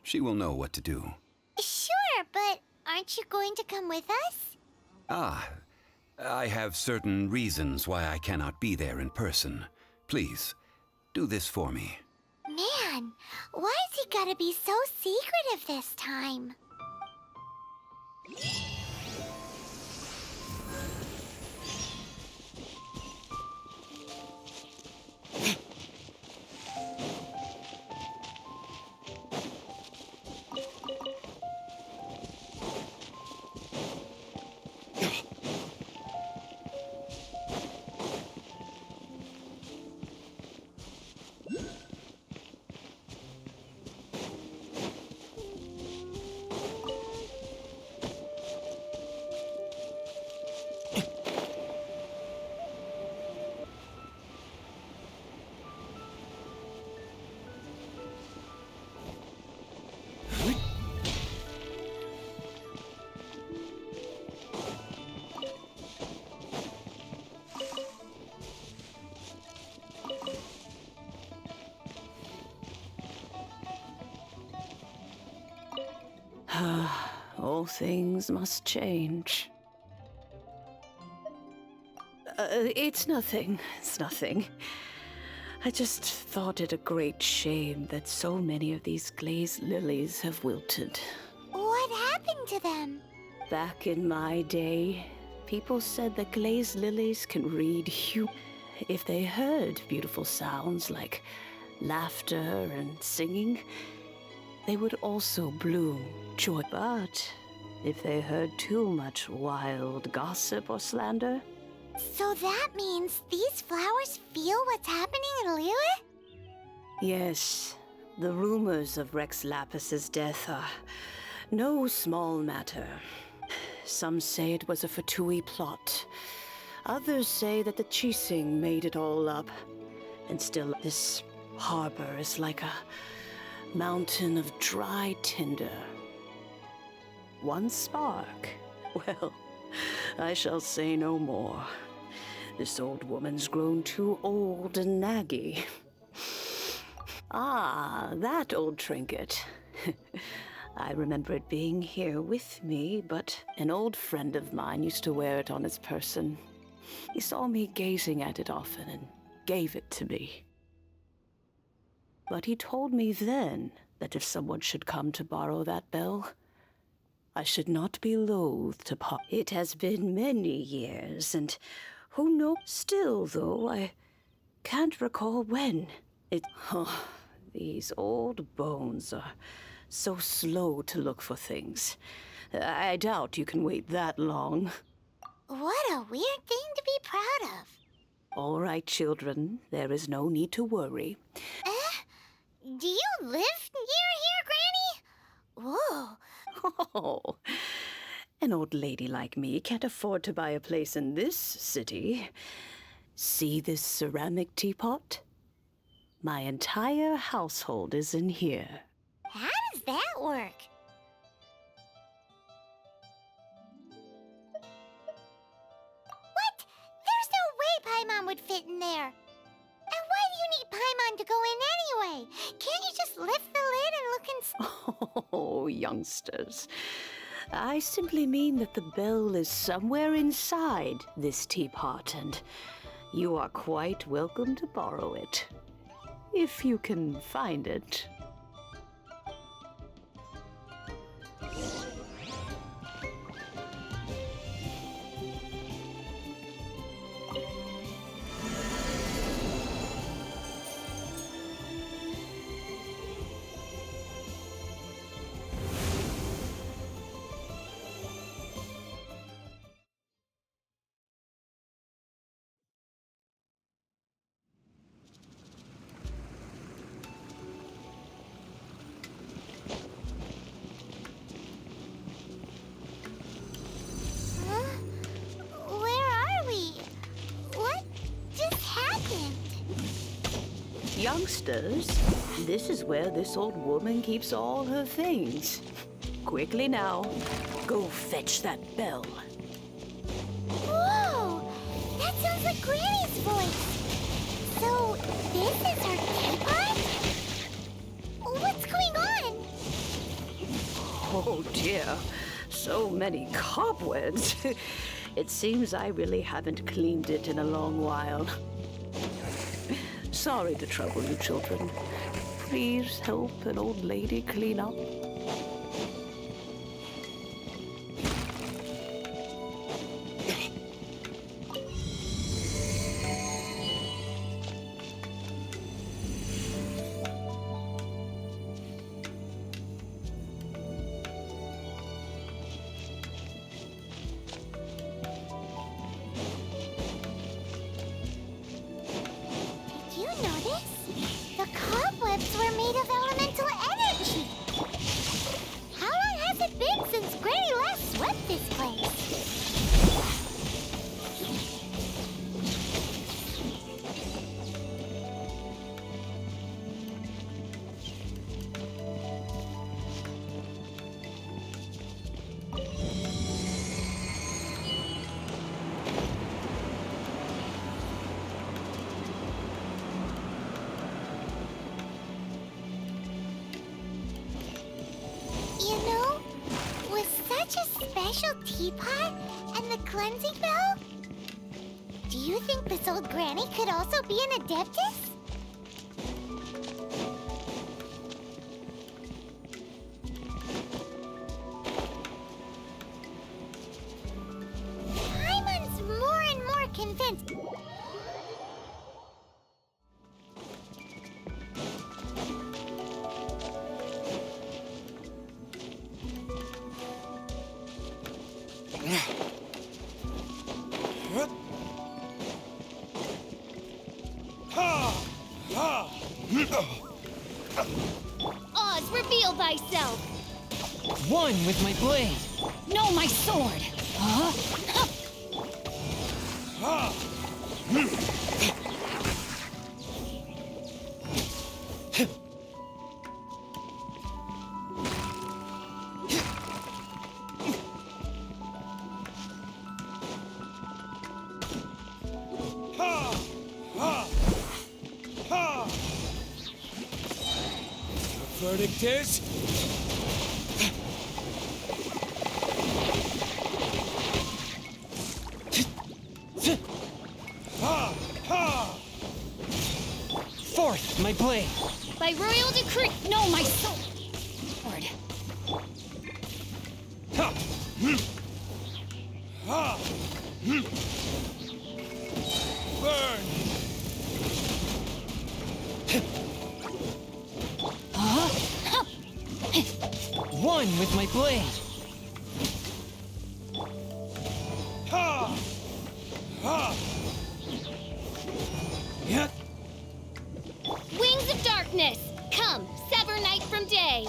she will know what to do. Sure, but aren't you going to come with us? Ah, I have certain reasons why I cannot be there in person. Please, do this for me. Man, why is he gotta be so secretive this time? All things must change. It's nothing. It's nothing. I just thought it a great shame that so many of these glazed lilies have wilted. What happened to them? Back in my day, people said that glazed lilies can read if they heard beautiful sounds like laughter and singing, they would also bloom joy. But if they heard too much wild gossip or slander... So that means these flowers feel what's happening in Liyue? Yes, the rumors of Rex Lapis's death are no small matter. Some say it was a Fatui plot. Others say that the Chising made it all up. And still, this harbor is like a mountain of dry tinder. One spark. Well, I shall say no more. This old woman's grown too old and naggy. Ah, that old trinket. I remember it being here with me, but an old friend of mine used to wear it on his person. He saw me gazing at it often and gave it to me. But he told me then that if someone should come to borrow that bell, I should not be loath to part. It has been many years, and who knows? Still, though, I can't recall when. Oh, these old bones are so slow to look for things. I doubt you can wait that long. What a weird thing to be proud of. All right, children. There is no need to worry. Do you live near here, Granny? Whoa. Oh, an old lady like me can't afford to buy a place in this city. See this ceramic teapot? My entire household is in here. How does that work? What? There's would fit in there. And why do you need Paimon to go in anyway? Can't you just lift the lid and look inside? Oh, youngsters. I simply mean that the bell is somewhere inside this teapot, and you are quite welcome to borrow it. If you can find it. Youngsters, this is where this old woman keeps all her things. Quickly now, go fetch that bell. Whoa! That sounds like Granny's voice! So, this is her teapot? What's going on? Oh dear, so many cobwebs. It seems I really haven't cleaned it in a long while. Sorry to trouble you, children. Please help an old lady clean up. Teapot and the cleansing bell? Do you think this old granny could also be an adeptus? Paimon's more and more convinced. Oz, reveal thyself! One with my blade! No, my sword! Huh? Verdict is... Forth, my blade! By royal decree... No, my sword! Burn! One with my blade! Ha! Ha! Yep. Wings of darkness! Come, sever night from day!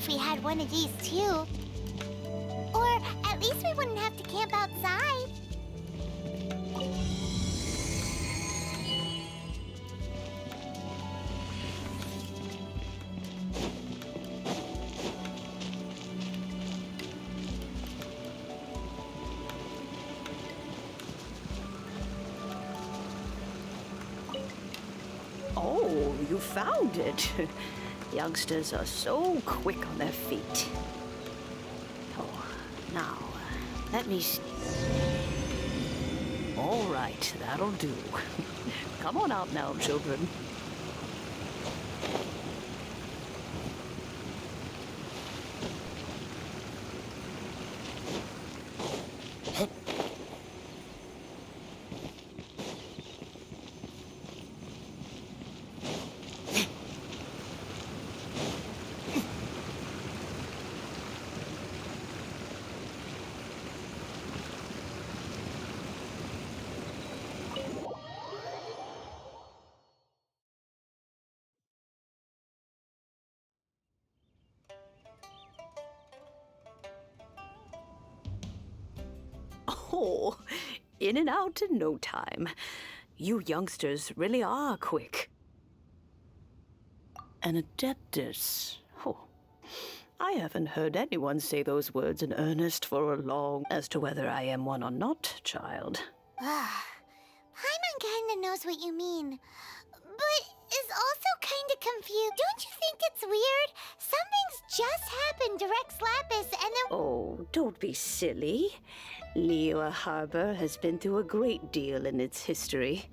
if we had one of these too. Or at least we wouldn't have to camp outside. Oh, you found it. Youngsters are so quick on their feet. Oh, now, let me see. All right, that'll do. Come on out now, children. Oh, in and out in no time. You youngsters really are quick. An adeptus. Oh, I haven't heard anyone say those words in earnest for a long... As to whether I am one or not, child. Paimon kinda knows what you mean, but is also kinda confused. Don't you think it's weird? Something's just happened to Rex Lapis and then... Oh, don't be silly. Liyue Harbor has been through a great deal in its history.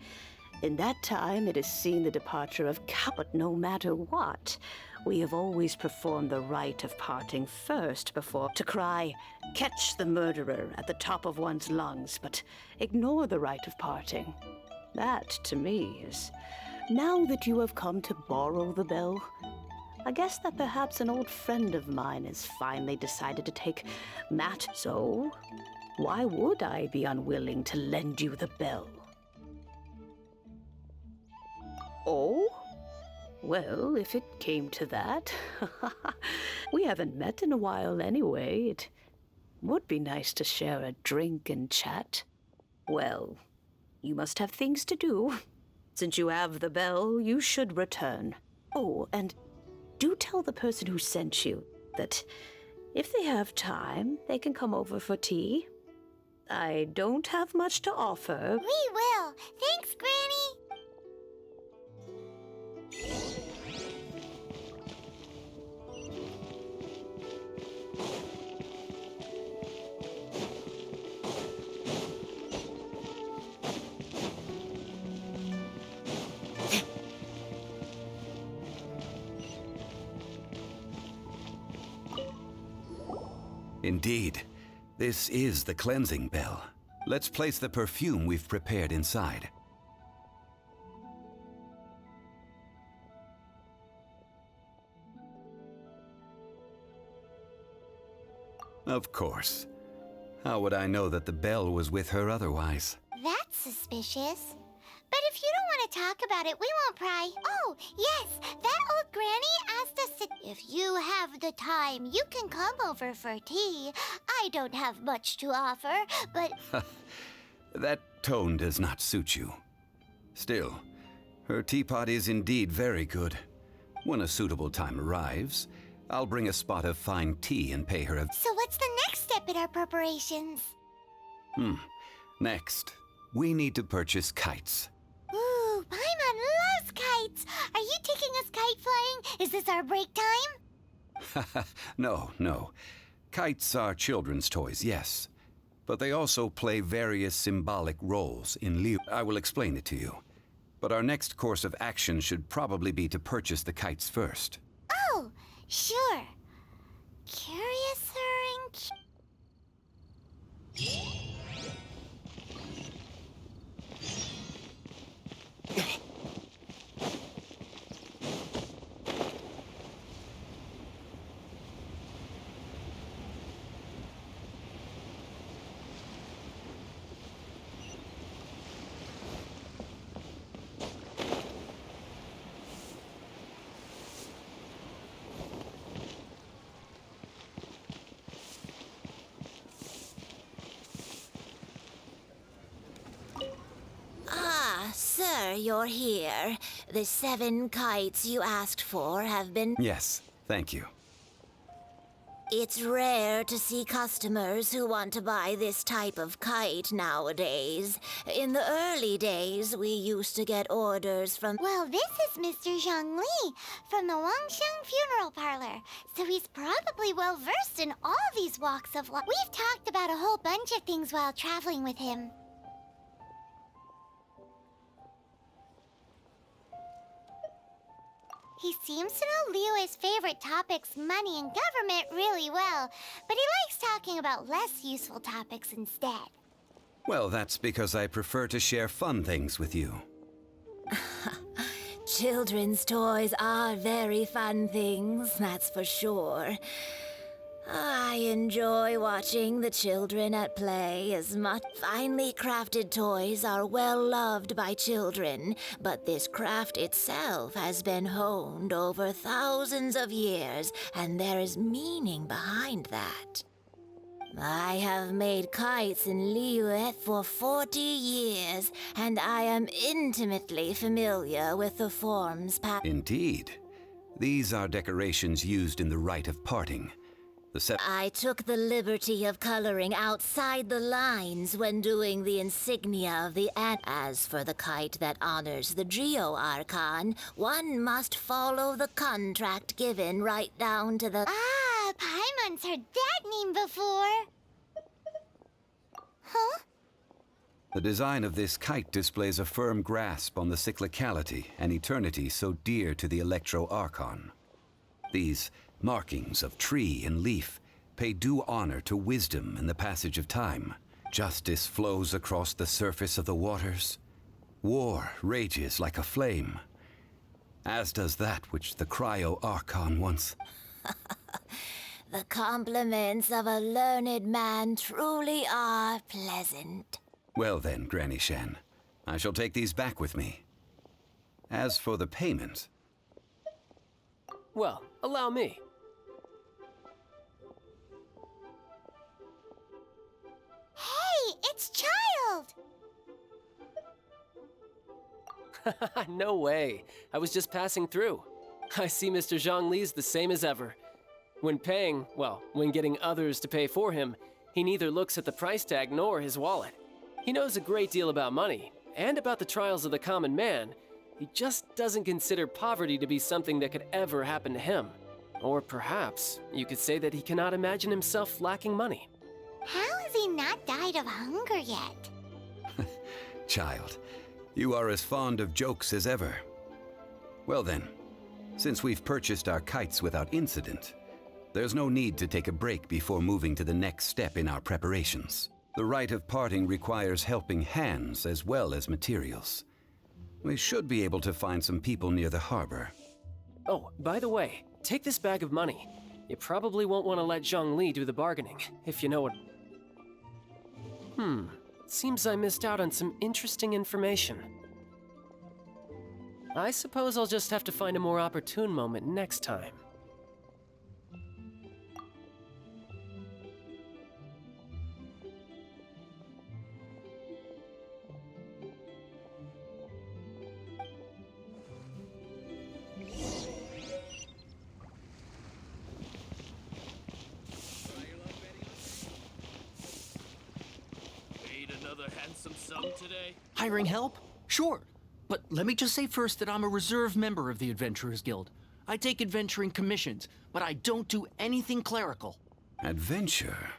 In that time, it has seen the departure of but no matter what, we have always performed the rite of parting first before to cry, "Catch the murderer" at the top of one's lungs, but ignore the rite of parting. That, to me, is... Now that you have come to borrow the bell, I guess that perhaps an old friend of mine has finally decided to take Matt, so why would I be unwilling to lend you the bell? Oh? Well, if it came to that, we haven't met in a while anyway. It would be nice to share a drink and chat. Well, you must have things to do. Since you have the bell, you should return. Oh, and do tell the person who sent you that if they have time, they can come over for tea. I don't have much to offer. We will. Thanks, Granny. Indeed. This is the cleansing bell. Let's place the perfume we've prepared inside. Of course. How would I know that the bell was with her otherwise? That's suspicious. But if you don't want to talk about it, we won't pry. Oh, yes, that old granny asked us to... If you have the time, you can come over for tea. I don't have much to offer, but... That tone does not suit you. Still, her teapot is indeed very good. When a suitable time arrives, I'll bring a spot of fine tea and pay her a... So what's the next step in our preparations? Next, we need to purchase kites. Ooh, Paimon loves kites! Are you taking us kite flying? Is this our break time? No. Kites are children's toys, yes. But they also play various symbolic roles in Liyue. I will explain it to you. But our next course of action should probably be to purchase the kites first. Oh, sure. Curiouser and... Sir, you're here. The 7 kites you asked for have been... Yes, thank you. It's rare to see customers who want to buy this type of kite nowadays. In the early days, we used to get orders from... Well, this is Mr. Zhongli from the Wangsheng Funeral Parlor, so he's probably well-versed in all these walks of life. We've talked about a whole bunch of things while traveling with him. He seems to know Liyue's favorite topics, money and government, really well, but he likes talking about less useful topics instead. Well, that's because I prefer to share fun things with you. Children's toys are very fun things, that's for sure. I enjoy watching the children at play as much. Finely crafted toys are well loved by children, but this craft itself has been honed over thousands of years, and there is meaning behind that. I have made kites in Liyue for 40 years, and I am intimately familiar with the forms. Indeed. These are decorations used in the rite of parting. I took the liberty of coloring outside the lines when doing the insignia of the As for the kite that honors the Geo Archon, one must follow the contract given right down to the... Ah, Paimon's heard that name before. Huh? The design of this kite displays a firm grasp on the cyclicality and eternity so dear to the Electro Archon. These markings of tree and leaf pay due honor to wisdom and the passage of time. Justice flows across the surface of the waters. War rages like a flame, as does that which the Cryo Archon once... The compliments of a learned man truly are pleasant. Well then, Granny Shen, I shall take these back with me. As for the payment... Well, allow me. Hey, it's Child! No way. I was just passing through. I see Mr. Zhongli's the same as ever. When paying, well, when getting others to pay for him, he neither looks at the price tag nor his wallet. He knows a great deal about money, and about the trials of the common man. He just doesn't consider poverty to be something that could ever happen to him. Or perhaps you could say that he cannot imagine himself lacking money. How has he not died of hunger yet? Child, you are as fond of jokes as ever. Well then, since we've purchased our kites without incident, there's no need to take a break before moving to the next step in our preparations. The rite of parting requires helping hands as well as materials. We should be able to find some people near the harbor. Oh, by the way, take this bag of money. You probably won't want to let Zhongli do the bargaining, if you know what... Seems I missed out on some interesting information. I suppose I'll just have to find a more opportune moment next time. Handsome sum today? Hiring help? Sure. But let me just say first that I'm a reserve member of the Adventurers Guild. I take adventuring commissions, but I don't do anything clerical. Adventure?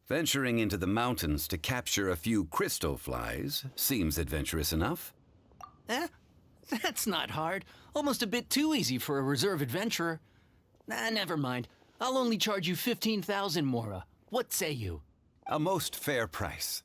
Venturing into the mountains to capture a few crystal flies seems adventurous enough. That's not hard. Almost a bit too easy for a reserve adventurer. Never mind. I'll only charge you 15,000 Mora. What say you? A most fair price.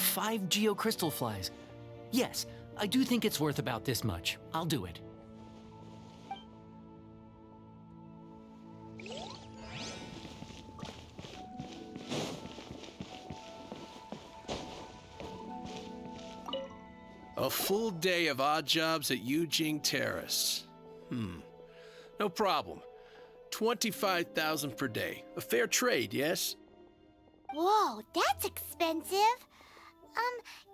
5 geocrystal flies. Yes, I do think it's worth about this much. I'll do it. A full day of odd jobs at Yujing Terrace. No problem. 25,000 per day. A fair trade, yes? Whoa, that's expensive.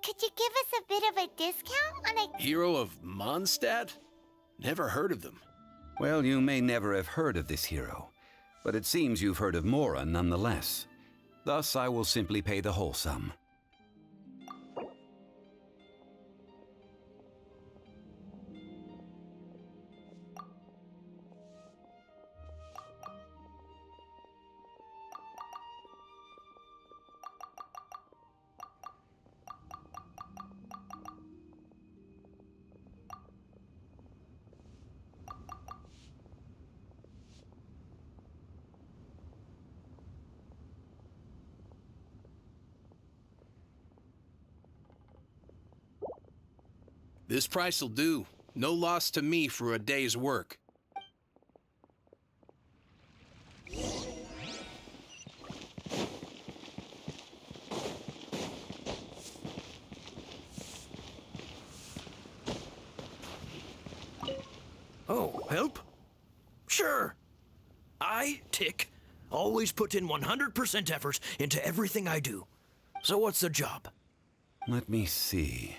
Could you give us a bit of a discount on a... Hero of Mondstadt? Never heard of them. Well, you may never have heard of this hero, but it seems you've heard of Mora nonetheless. Thus, I will simply pay the whole sum. This price'll do. No loss to me for a day's work. Oh, help? Sure. I, Tick, always put in 100% effort into everything I do. So what's the job? Let me see.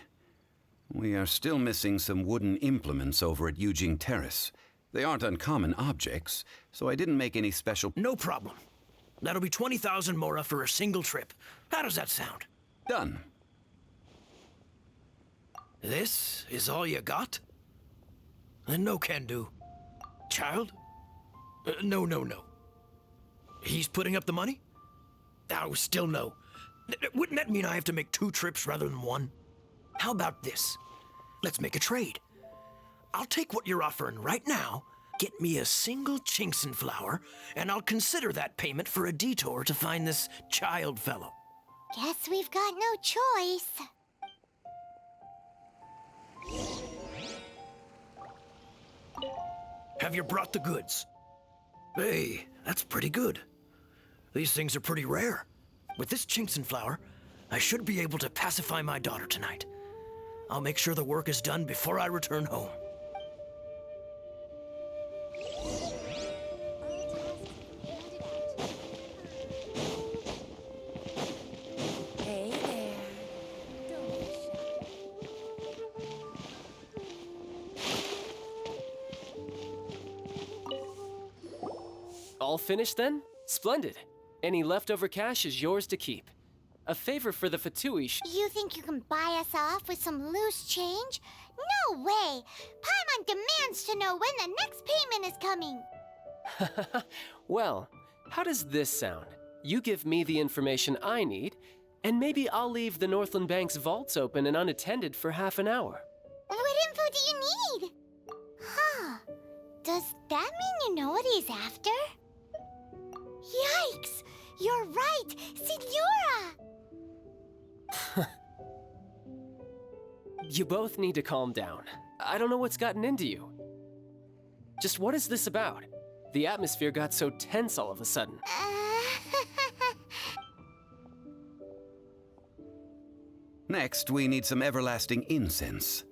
We are still missing some wooden implements over at Yujing Terrace. They aren't uncommon objects, so I didn't make any special... No problem. That'll be 20,000 mora for a single trip. How does that sound? Done. This is all you got? Then no can do. Child? No. He's putting up the money? Oh, still no. Wouldn't that mean I have to make 2 trips rather than 1? How about this? Let's make a trade. I'll take what you're offering right now, get me a single Chinxin flower, and I'll consider that payment for a detour to find this child fellow. Guess we've got no choice. Have you brought the goods? Hey, that's pretty good. These things are pretty rare. With this Chinxin flower, I should be able to pacify my daughter tonight. I'll make sure the work is done before I return home. Hey there. All finished then? Splendid. Any leftover cash is yours to keep. A favor for the Fatui. You think you can buy us off with some loose change? No way! Paimon demands to know when the next payment is coming. Well, how does this sound? You give me the information I need, and maybe I'll leave the Northland Bank's vaults open and unattended for half an hour. What info do you need? Huh. Does that mean you know what he's after? Yikes! You're right! Signora! You both need to calm down. I don't know what's gotten into you. Just what is this about? The atmosphere got so tense all of a sudden. Next, we need some everlasting incense.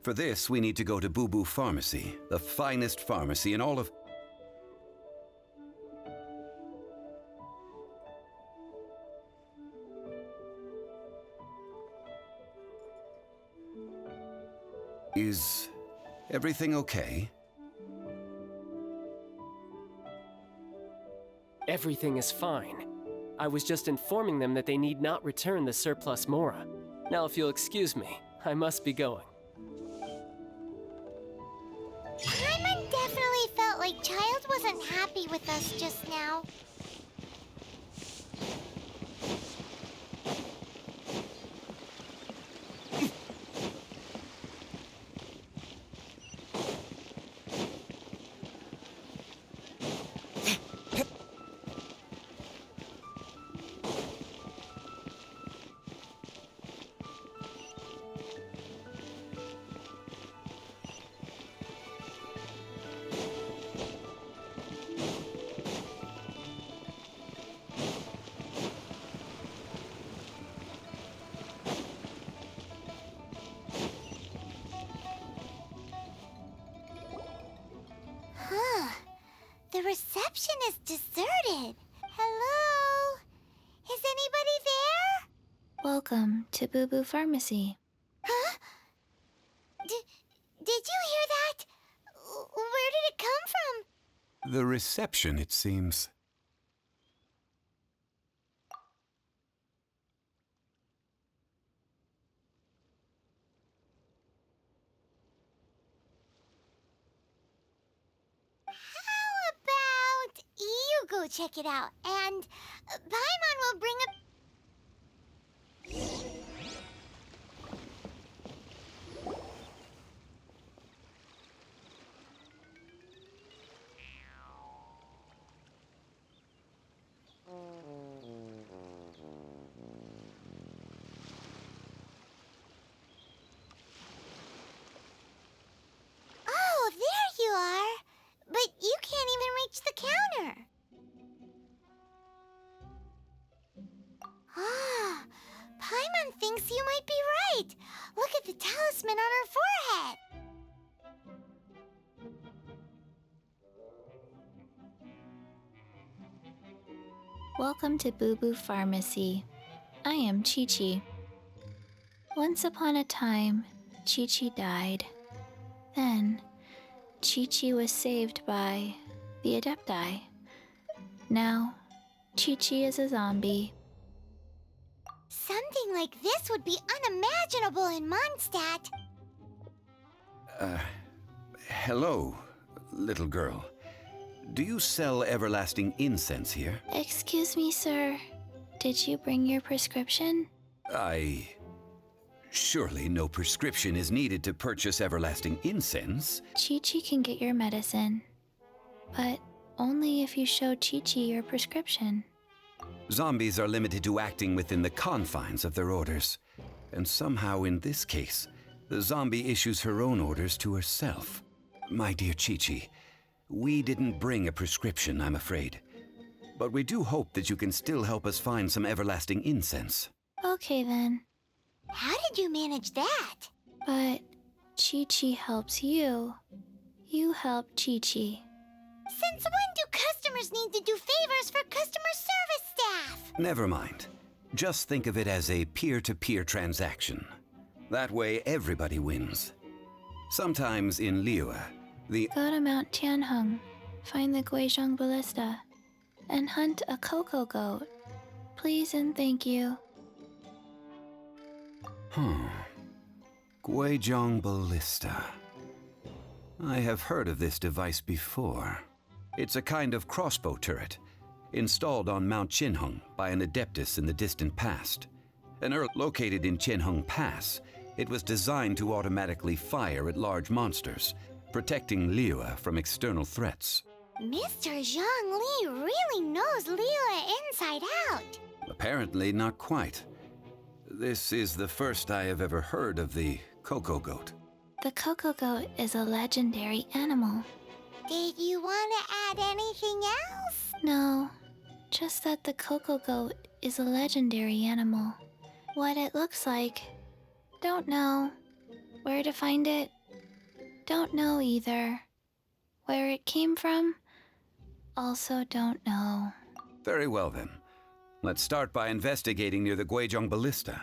For this, we need to go to Boo Boo Pharmacy, the finest pharmacy in all of... Is everything okay? Everything is fine. I was just informing them that they need not return the surplus Mora. Now, if you'll excuse me, I must be going. Paimon definitely felt like Child wasn't happy with us just now. The reception is deserted. Hello? Is anybody there? Welcome to Boo Boo Pharmacy. Huh? Did you hear that? Where did it come from? The reception, it seems. How about you go check it out, and Paimon will bring a... Oh, there you are. But you can't even reach the counter. Ah, Paimon thinks you might be right. Look at the talisman on her forehead. Welcome to Boo Boo Pharmacy. I am Chi-Chi. Once upon a time, Chi-Chi died. Then, Chi-Chi was saved by the Adepti. Now, Chi-Chi is a zombie. Something like this would be unimaginable in Mondstadt. Hello, little girl. Do you sell everlasting incense here? Excuse me, sir. Did you bring your prescription? Surely no prescription is needed to purchase everlasting incense. Chi-Chi can get your medicine, but only if you show Chi-Chi your prescription. Zombies are limited to acting within the confines of their orders. And somehow in this case, the zombie issues her own orders to herself. My dear Chi-Chi, we didn't bring a prescription, I'm afraid. But we do hope that you can still help us find some everlasting incense. Okay then. How did you manage that? But Chi-Chi helps you. You help Chi-Chi. Since when do customers need to do favors for customer service staff? Never mind. Just think of it as a peer-to-peer transaction. That way everybody wins. Sometimes in Liyue, Go to Mount Tianheng, find the Guizhong Ballista, and hunt a cocoa goat. Please and thank you. Guizhong Ballista. I have heard of this device before. It's a kind of crossbow turret, installed on Mount Tianheng by an adeptus in the distant past. Located in Tianheng Pass, it was designed to automatically fire at large monsters, protecting Liyue from external threats. Mr. Zhongli really knows Liyue inside out. Apparently not quite. This is the first I have ever heard of the cocoa goat. The cocoa goat is a legendary animal. Did you want to add anything else? No, just that the cocoa goat is a legendary animal. What it looks like, don't know. Where to find it, don't know either. Where it came from, also don't know. Very well then. Let's start by investigating near the Guizhong Ballista.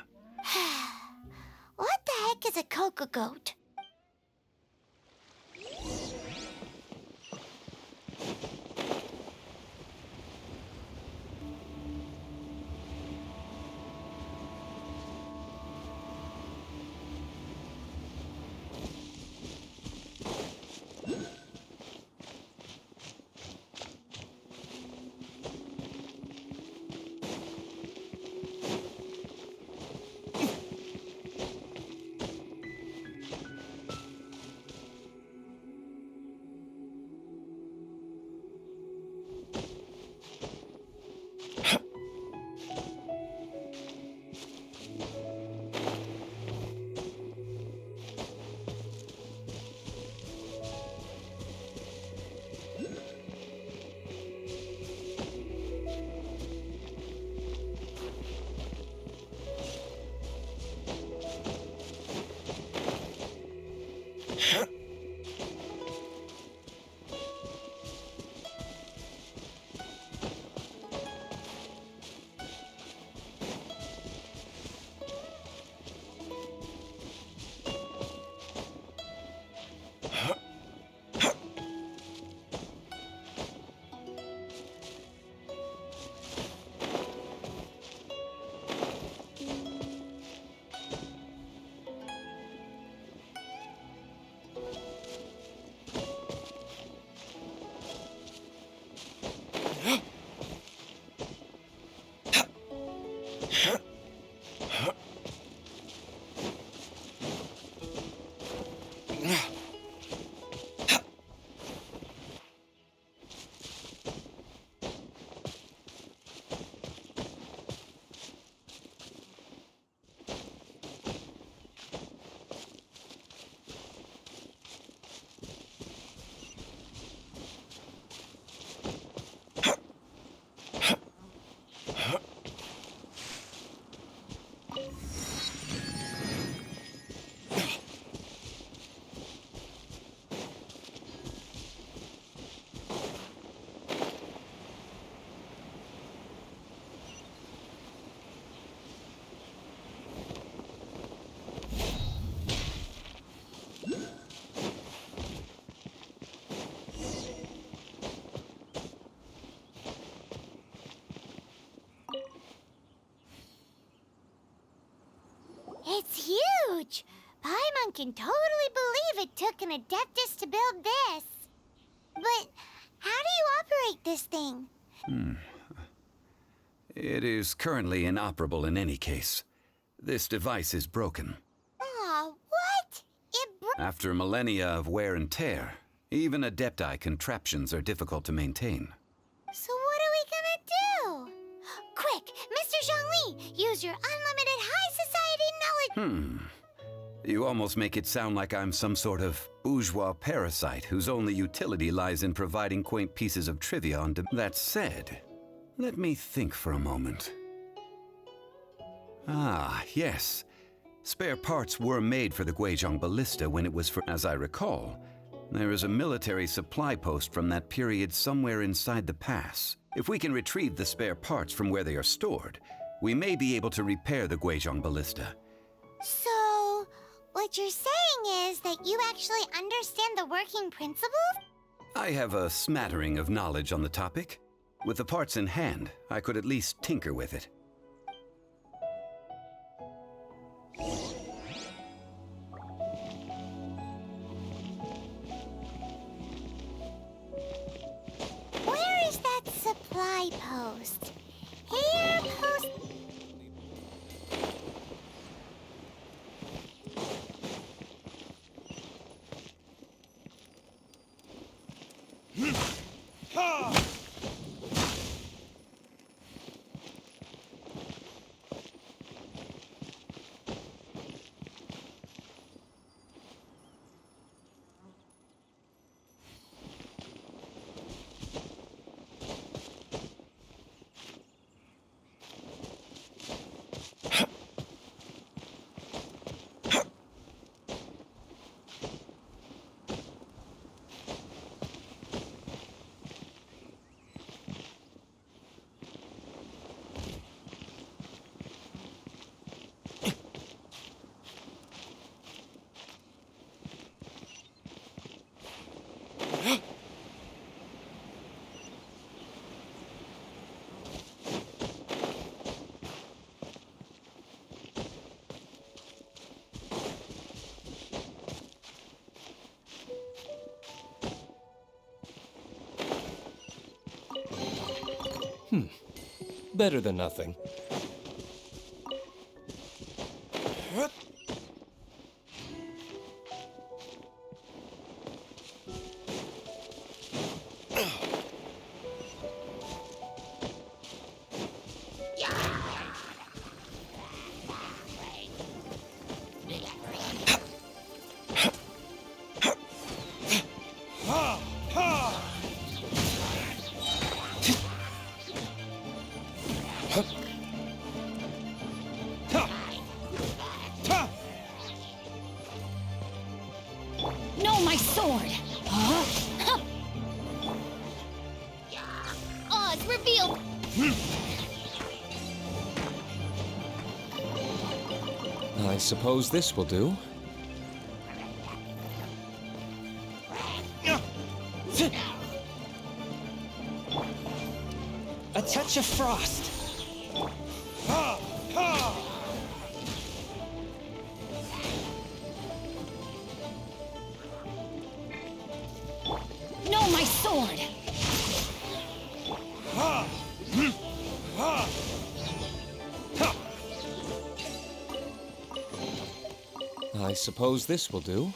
What the heck is a cocoa goat? can totally believe it took an Adeptus to build this. But how do you operate this thing? It is currently inoperable in any case. This device is broken. Aw, what? After millennia of wear and tear, even Adepti contraptions are difficult to maintain. So what are we gonna do? Quick, Mr. Zhongli, use your unlimited high society knowledge. You almost make it sound like I'm some sort of bourgeois parasite whose only utility lies in providing quaint pieces of trivia on That said, let me think for a moment. Ah, yes. Spare parts were made for the Guizhong Ballista when it was as I recall. There is a military supply post from that period somewhere inside the pass. If we can retrieve the spare parts from where they are stored, we may be able to repair the Guizhong Ballista. So, what you're saying is that you actually understand the working principles? I have a smattering of knowledge on the topic. With the parts in hand, I could at least tinker with it. Where is that supply post? Here, post... Better than nothing. No, my sword! Huh? Oz, revealed! I suppose this will do. A touch of frost. No, my sword! I suppose this will do.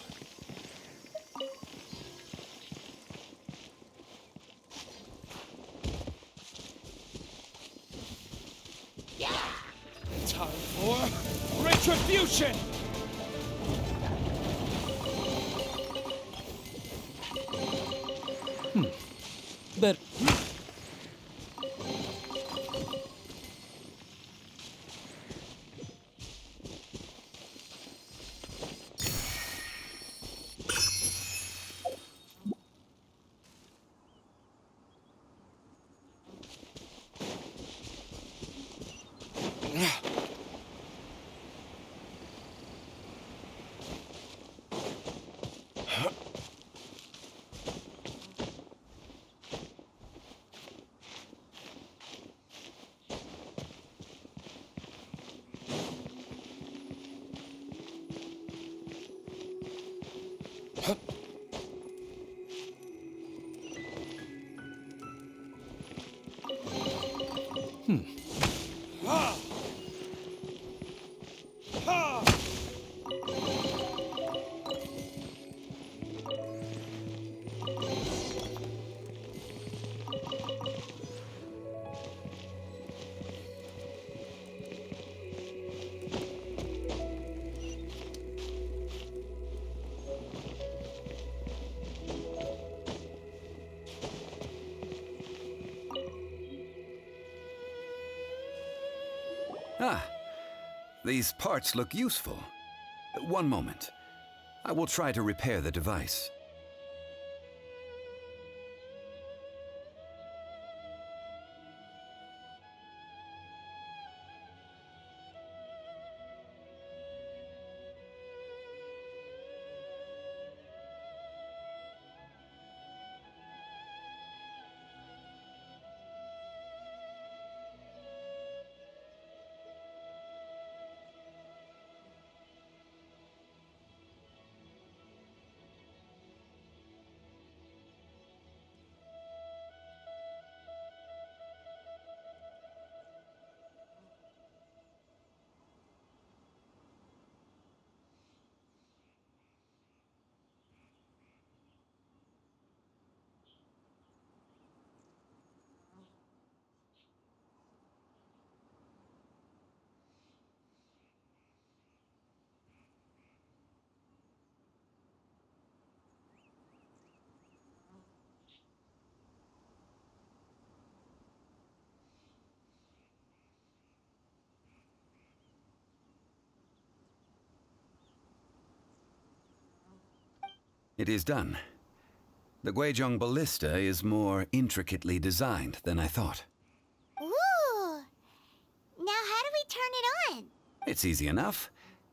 Time for retribution! But Ah, these parts look useful. One moment. I will try to repair the device. It is done. The Guizhong ballista is more intricately designed than I thought. Ooh! Now how do we turn it on? It's easy enough.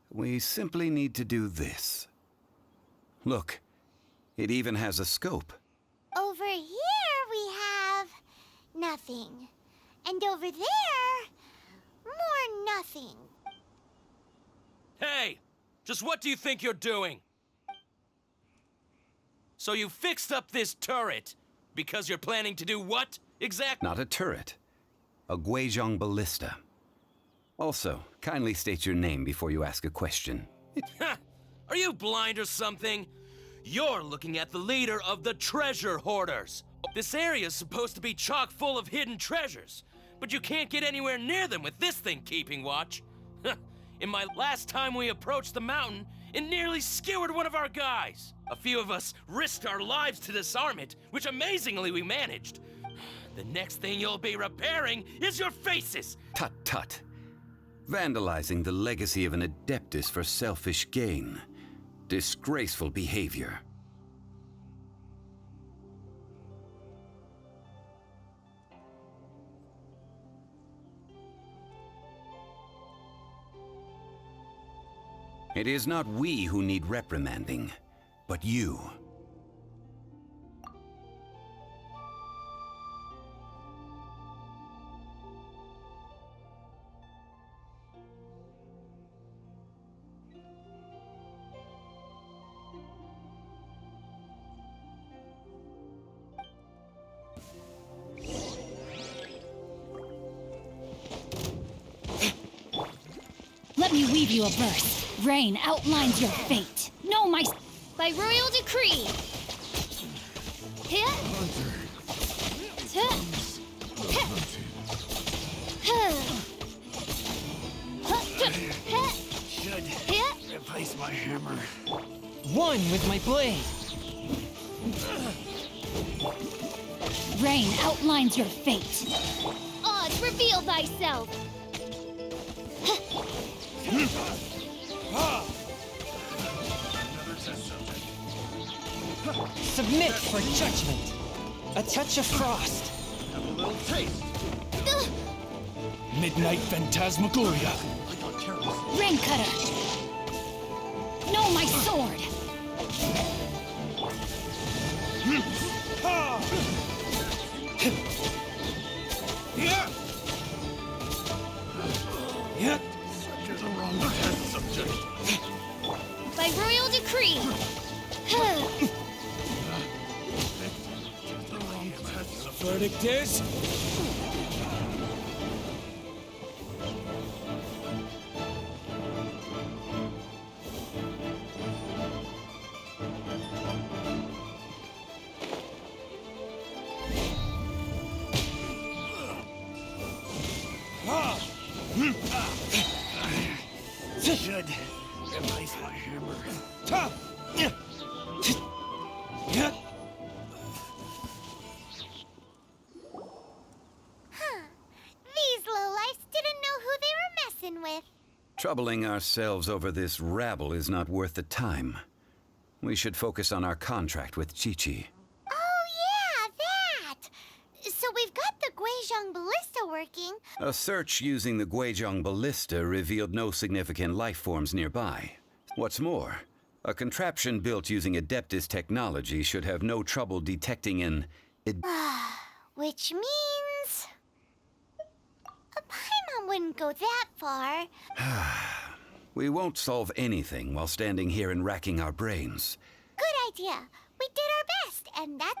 We simply need to do this. Look, it even has a scope. Over here we have nothing. And over there, more nothing. Hey! Just what do you think you're doing? So you fixed up this turret because you're planning to do what exactly? Not a turret. A Guizhong ballista. Also, kindly state your name before you ask a question. Are you blind or something? You're looking at the leader of the treasure hoarders. This area's supposed to be chock full of hidden treasures, but you can't get anywhere near them with this thing keeping watch. In my last time we approached the mountain, it nearly skewered one of our guys. A few of us risked our lives to disarm it, which amazingly we managed. The next thing you'll be repairing is your faces. Tut tut. Vandalizing the legacy of an adeptus for selfish gain. Disgraceful behavior. It is not we who need reprimanding, but you. Let me weave you a verse. Rain outlines your fate. Know my... By royal decree. Hit. Should replace my hammer. One with my blade. Rain outlines your fate. Oz, reveal thyself. Submit for judgment. A touch of frost. Have a little taste. Midnight Phantasmagoria. Rain cutter. Know my sword. Such is a wrong test subject. By royal decree. verdict is... Should replace my hammer. These lowlifes didn't know who they were messing with. Troubling ourselves over this rabble is not worth the time. We should focus on our contract with Chi-Chi. Oh yeah, that! So we've got the Guizhong ballista working. A search using the Guizhong ballista revealed no significant life forms nearby. What's more, a contraption built using Adeptus technology should have no trouble detecting an... Which means... a Paimon wouldn't go that far. We won't solve anything while standing here and racking our brains. Good idea. We did our best, and that...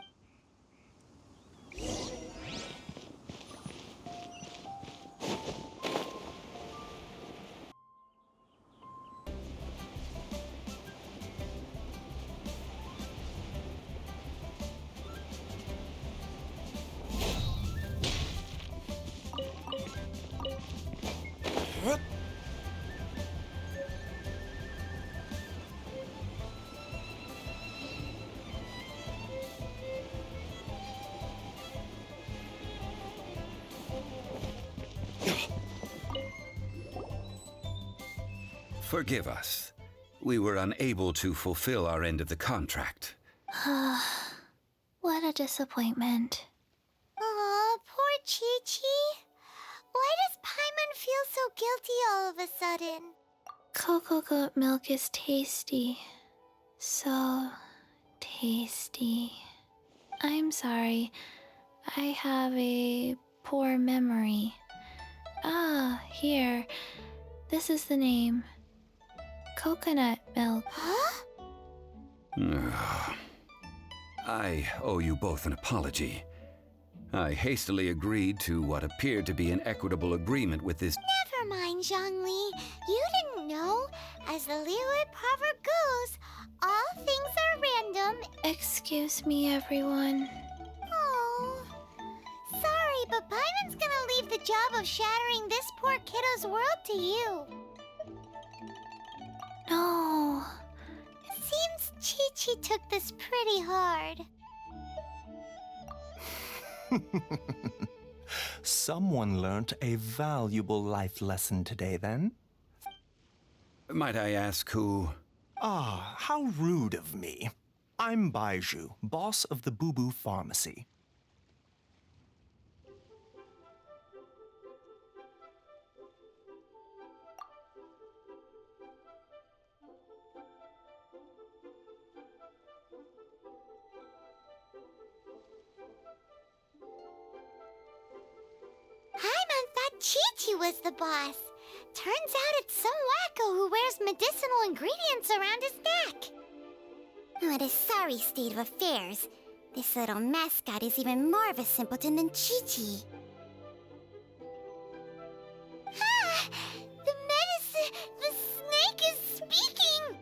Forgive us. We were unable to fulfill our end of the contract. What a disappointment. Aw, poor Chi-Chi. Why does Paimon feel so guilty all of a sudden? Cocoa goat milk is tasty. So tasty. I'm sorry. I have a poor memory. Ah, here. This is the name. Coconut milk. Huh? I owe you both an apology. I hastily agreed to what appeared to be an equitable agreement with this... Never mind, Zhongli. You didn't know. As the Liyue proverb goes, all things are random. Excuse me, everyone. Oh. Sorry, but Paimon's gonna leave the job of shattering this poor kiddo's world to you. No. Seems Chi-Chi took this pretty hard. Someone learnt a valuable life lesson today, then? Might I ask who... Ah, how rude of me. I'm Baiju, boss of the Boo Boo Pharmacy. Paimon thought Chi-Chi was the boss. Turns out it's some wacko who wears medicinal ingredients around his neck. What a sorry state of affairs. This little mascot is even more of a simpleton than Chi-Chi. Ah! The medicine... the snake is speaking!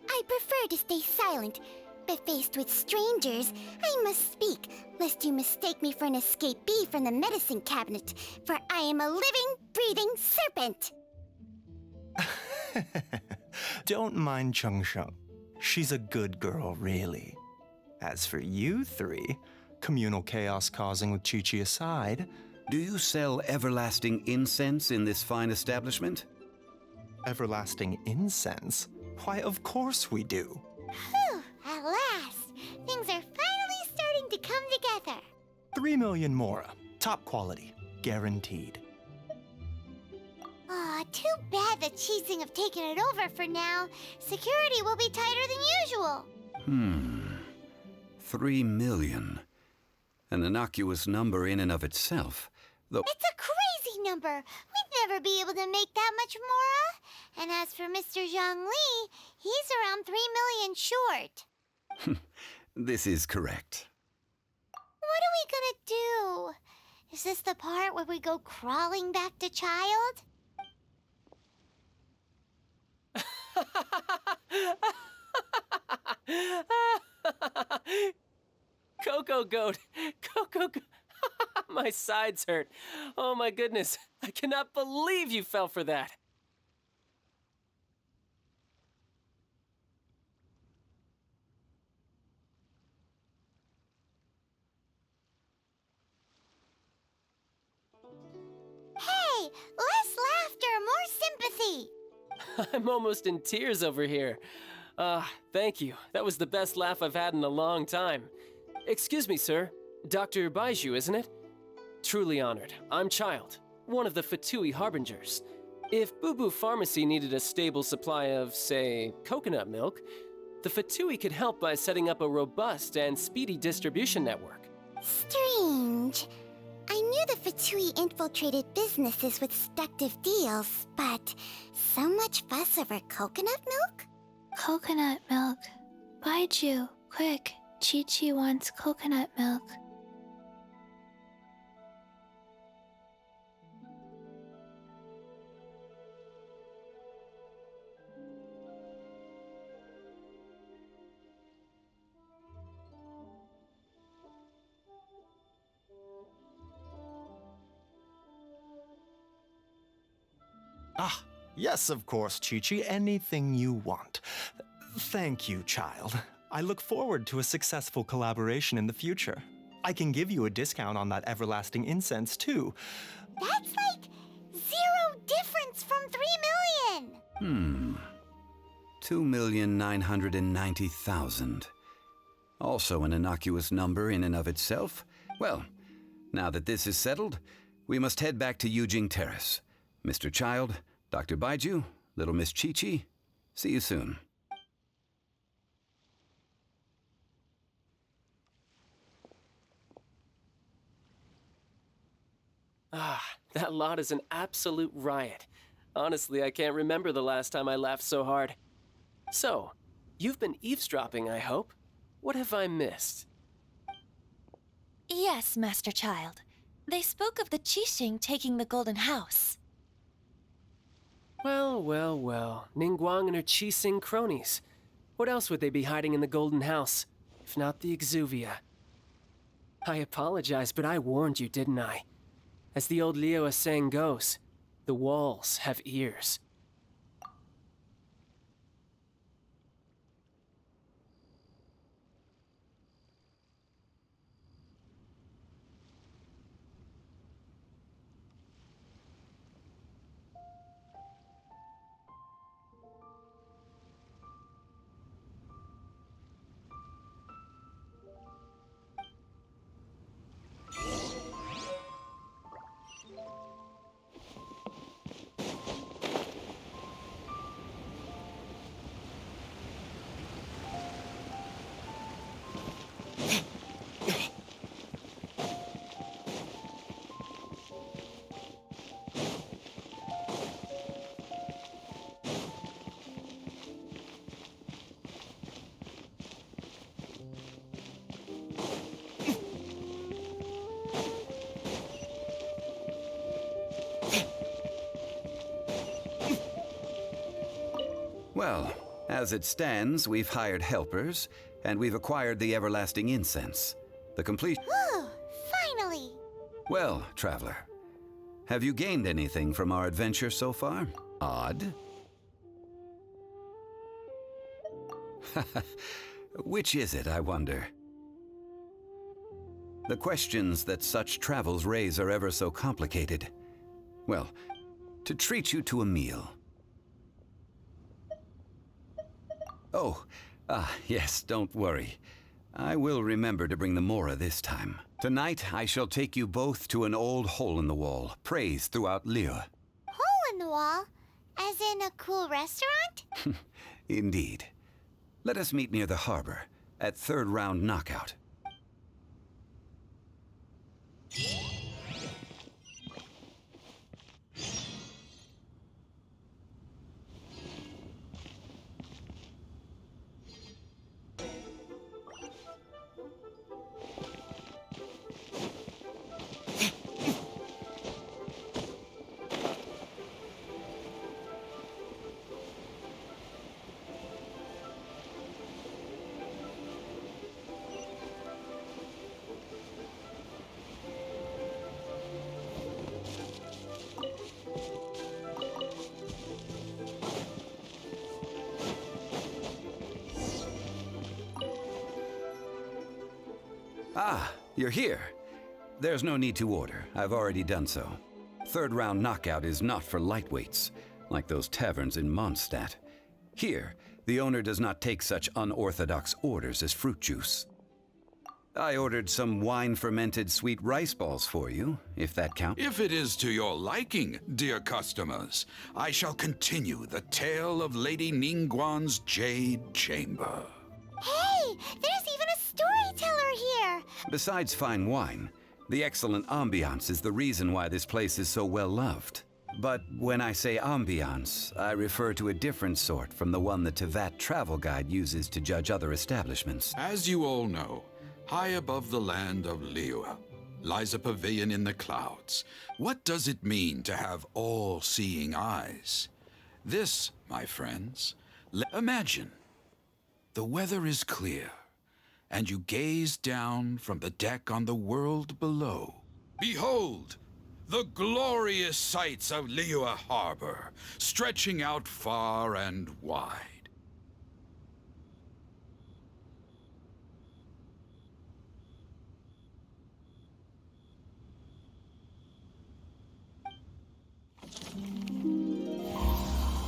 I prefer to stay silent, but faced with strangers, I must speak, lest you mistake me for an escapee from the medicine cabinet, for I am a living, breathing serpent! Don't mind Chung Sheng. She's a good girl, really. As for you three, communal chaos causing with Chi-Chi aside... Do you sell everlasting incense in this fine establishment? Everlasting incense? Why, of course we do. Whew, at last! Things are finally starting to come together. 3 million mora. Top quality. Guaranteed. Aw, too bad the Cheesing have taken it over for now. Security will be tighter than usual. 3 million. An innocuous number in and of itself, though... It's a crazy number! We'd never be able to make that much mora. And as for Mr. Zhongli, he's around 3 million short. This is correct. What are we gonna do? Is this the part where we go crawling back to child? Coco Goat! Coco Goat! My sides hurt. Oh my goodness. I cannot believe you fell for that. Hey, less laughter, more sympathy. I'm almost in tears over here. Thank you. That was the best laugh I've had in a long time. Excuse me, sir. Dr. Baiju, isn't it? Truly honored. I'm Child, one of the Fatui Harbingers. If Boo Boo Pharmacy needed a stable supply of, say, coconut milk, the Fatui could help by setting up a robust and speedy distribution network. Strange. I knew the Fatui infiltrated businesses with seductive deals, but so much fuss over coconut milk? Coconut milk. Baiju, quick. Chi-Chi wants coconut milk. Ah, yes, of course, Chi-Chi. Anything you want. Thank you, child. I look forward to a successful collaboration in the future. I can give you a discount on that everlasting incense, too. That's like 0 difference from 3 million! 2,990,000. Also an innocuous number in and of itself. Well, now that this is settled, we must head back to Yujing Terrace. Mr. Child, Dr. Baiju, Little Miss Chi-Chi, see you soon. That lot is an absolute riot. Honestly, I can't remember the last time I laughed so hard. So, you've been eavesdropping, I hope? What have I missed? Yes, Master Child. They spoke of the Qixing taking the Golden House. Well. Ningguang and her Qixing cronies. What else would they be hiding in the Golden House, if not the Exuvia? I apologize, but I warned you, didn't I? As the old Liyue saying goes, the walls have ears. Well, as it stands, we've hired helpers, and we've acquired the everlasting incense. The complete... Whew, finally! Well, traveler, have you gained anything from our adventure so far? Odd? Which is it, I wonder? The questions that such travels raise are ever so complicated. Well, to treat you to a meal. Oh, yes, don't worry. I will remember to bring the Mora this time. Tonight, I shall take you both to an old hole-in-the-wall, praised throughout Liyue. Hole-in-the-wall? As in a cool restaurant? Indeed. Let us meet near the harbor, at third round knockout. Ah, you're here. There's no need to order. I've already done so. Third round knockout is not for lightweights, like those taverns in Mondstadt. Here, the owner does not take such unorthodox orders as fruit juice. I ordered some wine-fermented sweet rice balls for you, if that counts. If it is to your liking, dear customers, I shall continue the tale of Lady Ningguang's Jade Chamber. Hey, there's even a storyteller here! Besides fine wine, the excellent ambiance is the reason why this place is so well loved. But when I say ambiance, I refer to a different sort from the one the Tevat travel guide uses to judge other establishments. As you all know, high above the land of Liyue lies a pavilion in the clouds. What does it mean to have all-seeing eyes? This, my friends, imagine. The weather is clear, and you gaze down from the deck on the world below. Behold, the glorious sights of Liyue Harbor, stretching out far and wide.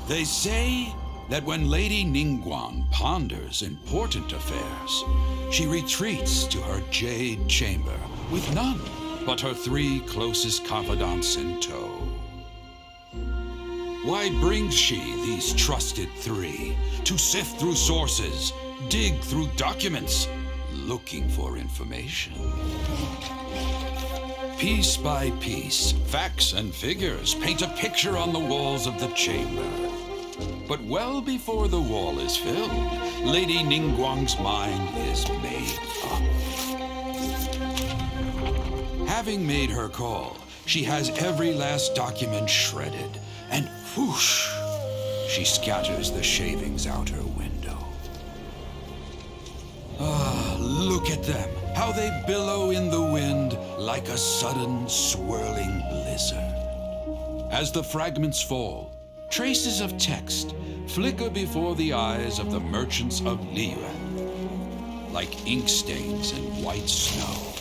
They say that when Lady Ningguang ponders important affairs, she retreats to her jade chamber with none but her 3 closest confidants in tow. Why brings she these trusted 3 to sift through sources, dig through documents, looking for information? Piece by piece, facts and figures paint a picture on the walls of the chamber. But well before the wall is filled, Lady Ningguang's mind is made up. Having made her call, she has every last document shredded, and whoosh, she scatters the shavings out her window. Ah, look at them, how they billow in the wind like a sudden swirling blizzard. As the fragments fall, traces of text flicker before the eyes of the merchants of Liyue, like ink stains in white snow.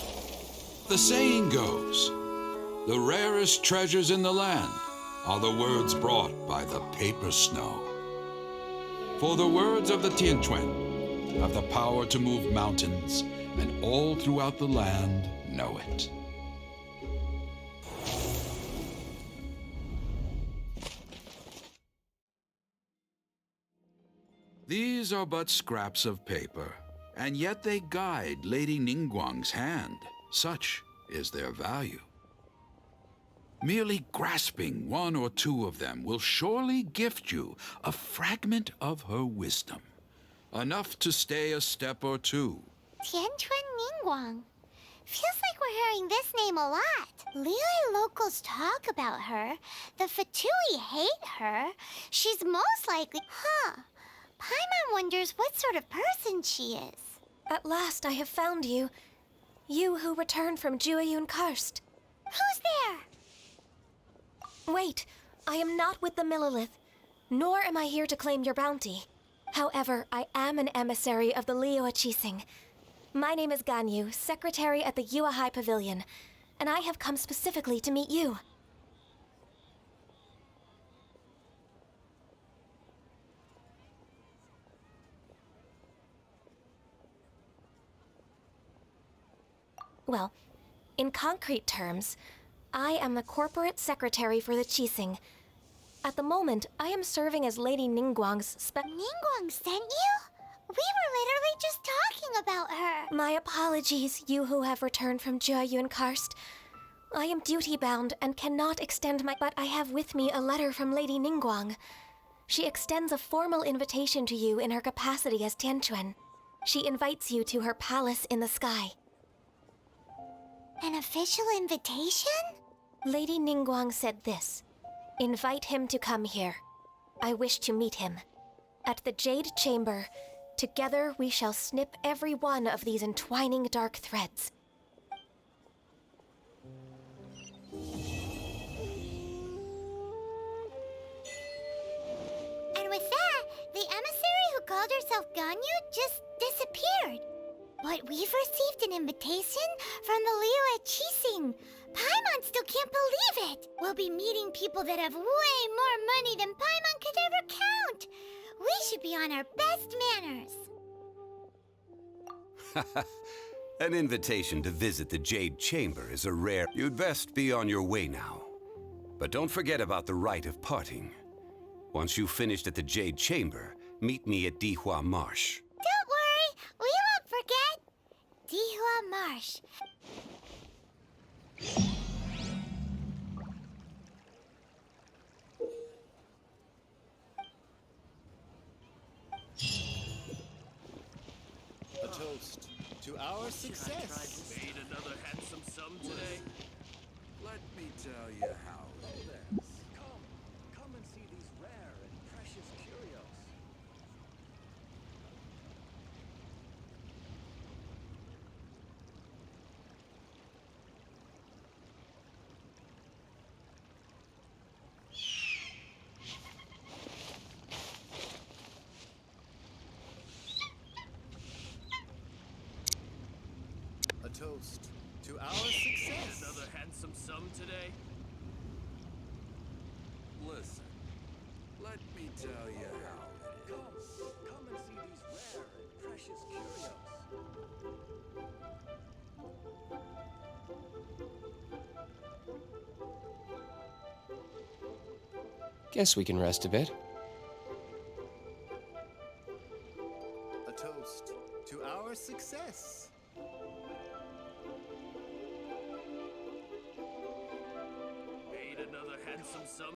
The saying goes, the rarest treasures in the land are the words brought by the paper snow. For the words of the Tianquan have the power to move mountains, and all throughout the land know it. These are but scraps of paper, and yet they guide Lady Ningguang's hand. Such is their value. Merely grasping 1 or 2 of them will surely gift you a fragment of her wisdom, enough to stay a step or 2. Tianquan Ningguang. Feels like we're hearing this name a lot. Liyue locals talk about her. The Fatui hate her. She's most likely... Huh. Paimon wonders what sort of person she is. At last I have found you. You who returned from Jueyun Karst. Who's there? Wait, I am not with the Millelith, nor am I here to claim your bounty. However, I am an emissary of the Liyue Chising. My name is Ganyu, secretary at the Yue High Pavilion, and I have come specifically to meet you. Well, in concrete terms, I am the corporate secretary for the Chising. At the moment, I am serving as Lady Ningguang's Ningguang sent you? We were literally just talking about her. My apologies, you who have returned from Jueyun Karst. I am duty-bound and cannot extend my... But I have with me a letter from Lady Ningguang. She extends a formal invitation to you in her capacity as Tianquan. She invites you to her palace in the sky. An official invitation? Lady Ningguang said this. Invite him to come here. I wish to meet him. At the Jade Chamber, together we shall snip every one of these entwining dark threads. And with that, the emissary who called herself Ganyu just disappeared. But we've received an invitation from the Liyue Chising. Paimon still can't believe it! We'll be meeting people that have way more money than Paimon could ever count! We should be on our best manners. An invitation to visit the Jade Chamber is a rare... You'd best be on your way now. But don't forget about the rite of parting. Once you've finished at the Jade Chamber, meet me at Dihua Marsh. Don't worry, we won't forget. Dihua Marsh. A toast to our success. Made another handsome sum today. Let me tell you how it is. Come and see these rare and precious curios. A toast to our success. Another handsome sum today. Listen, let me tell you how it is. Come and see these rare and precious curios. Guess we can rest a bit. A toast to our success. Made another handsome sum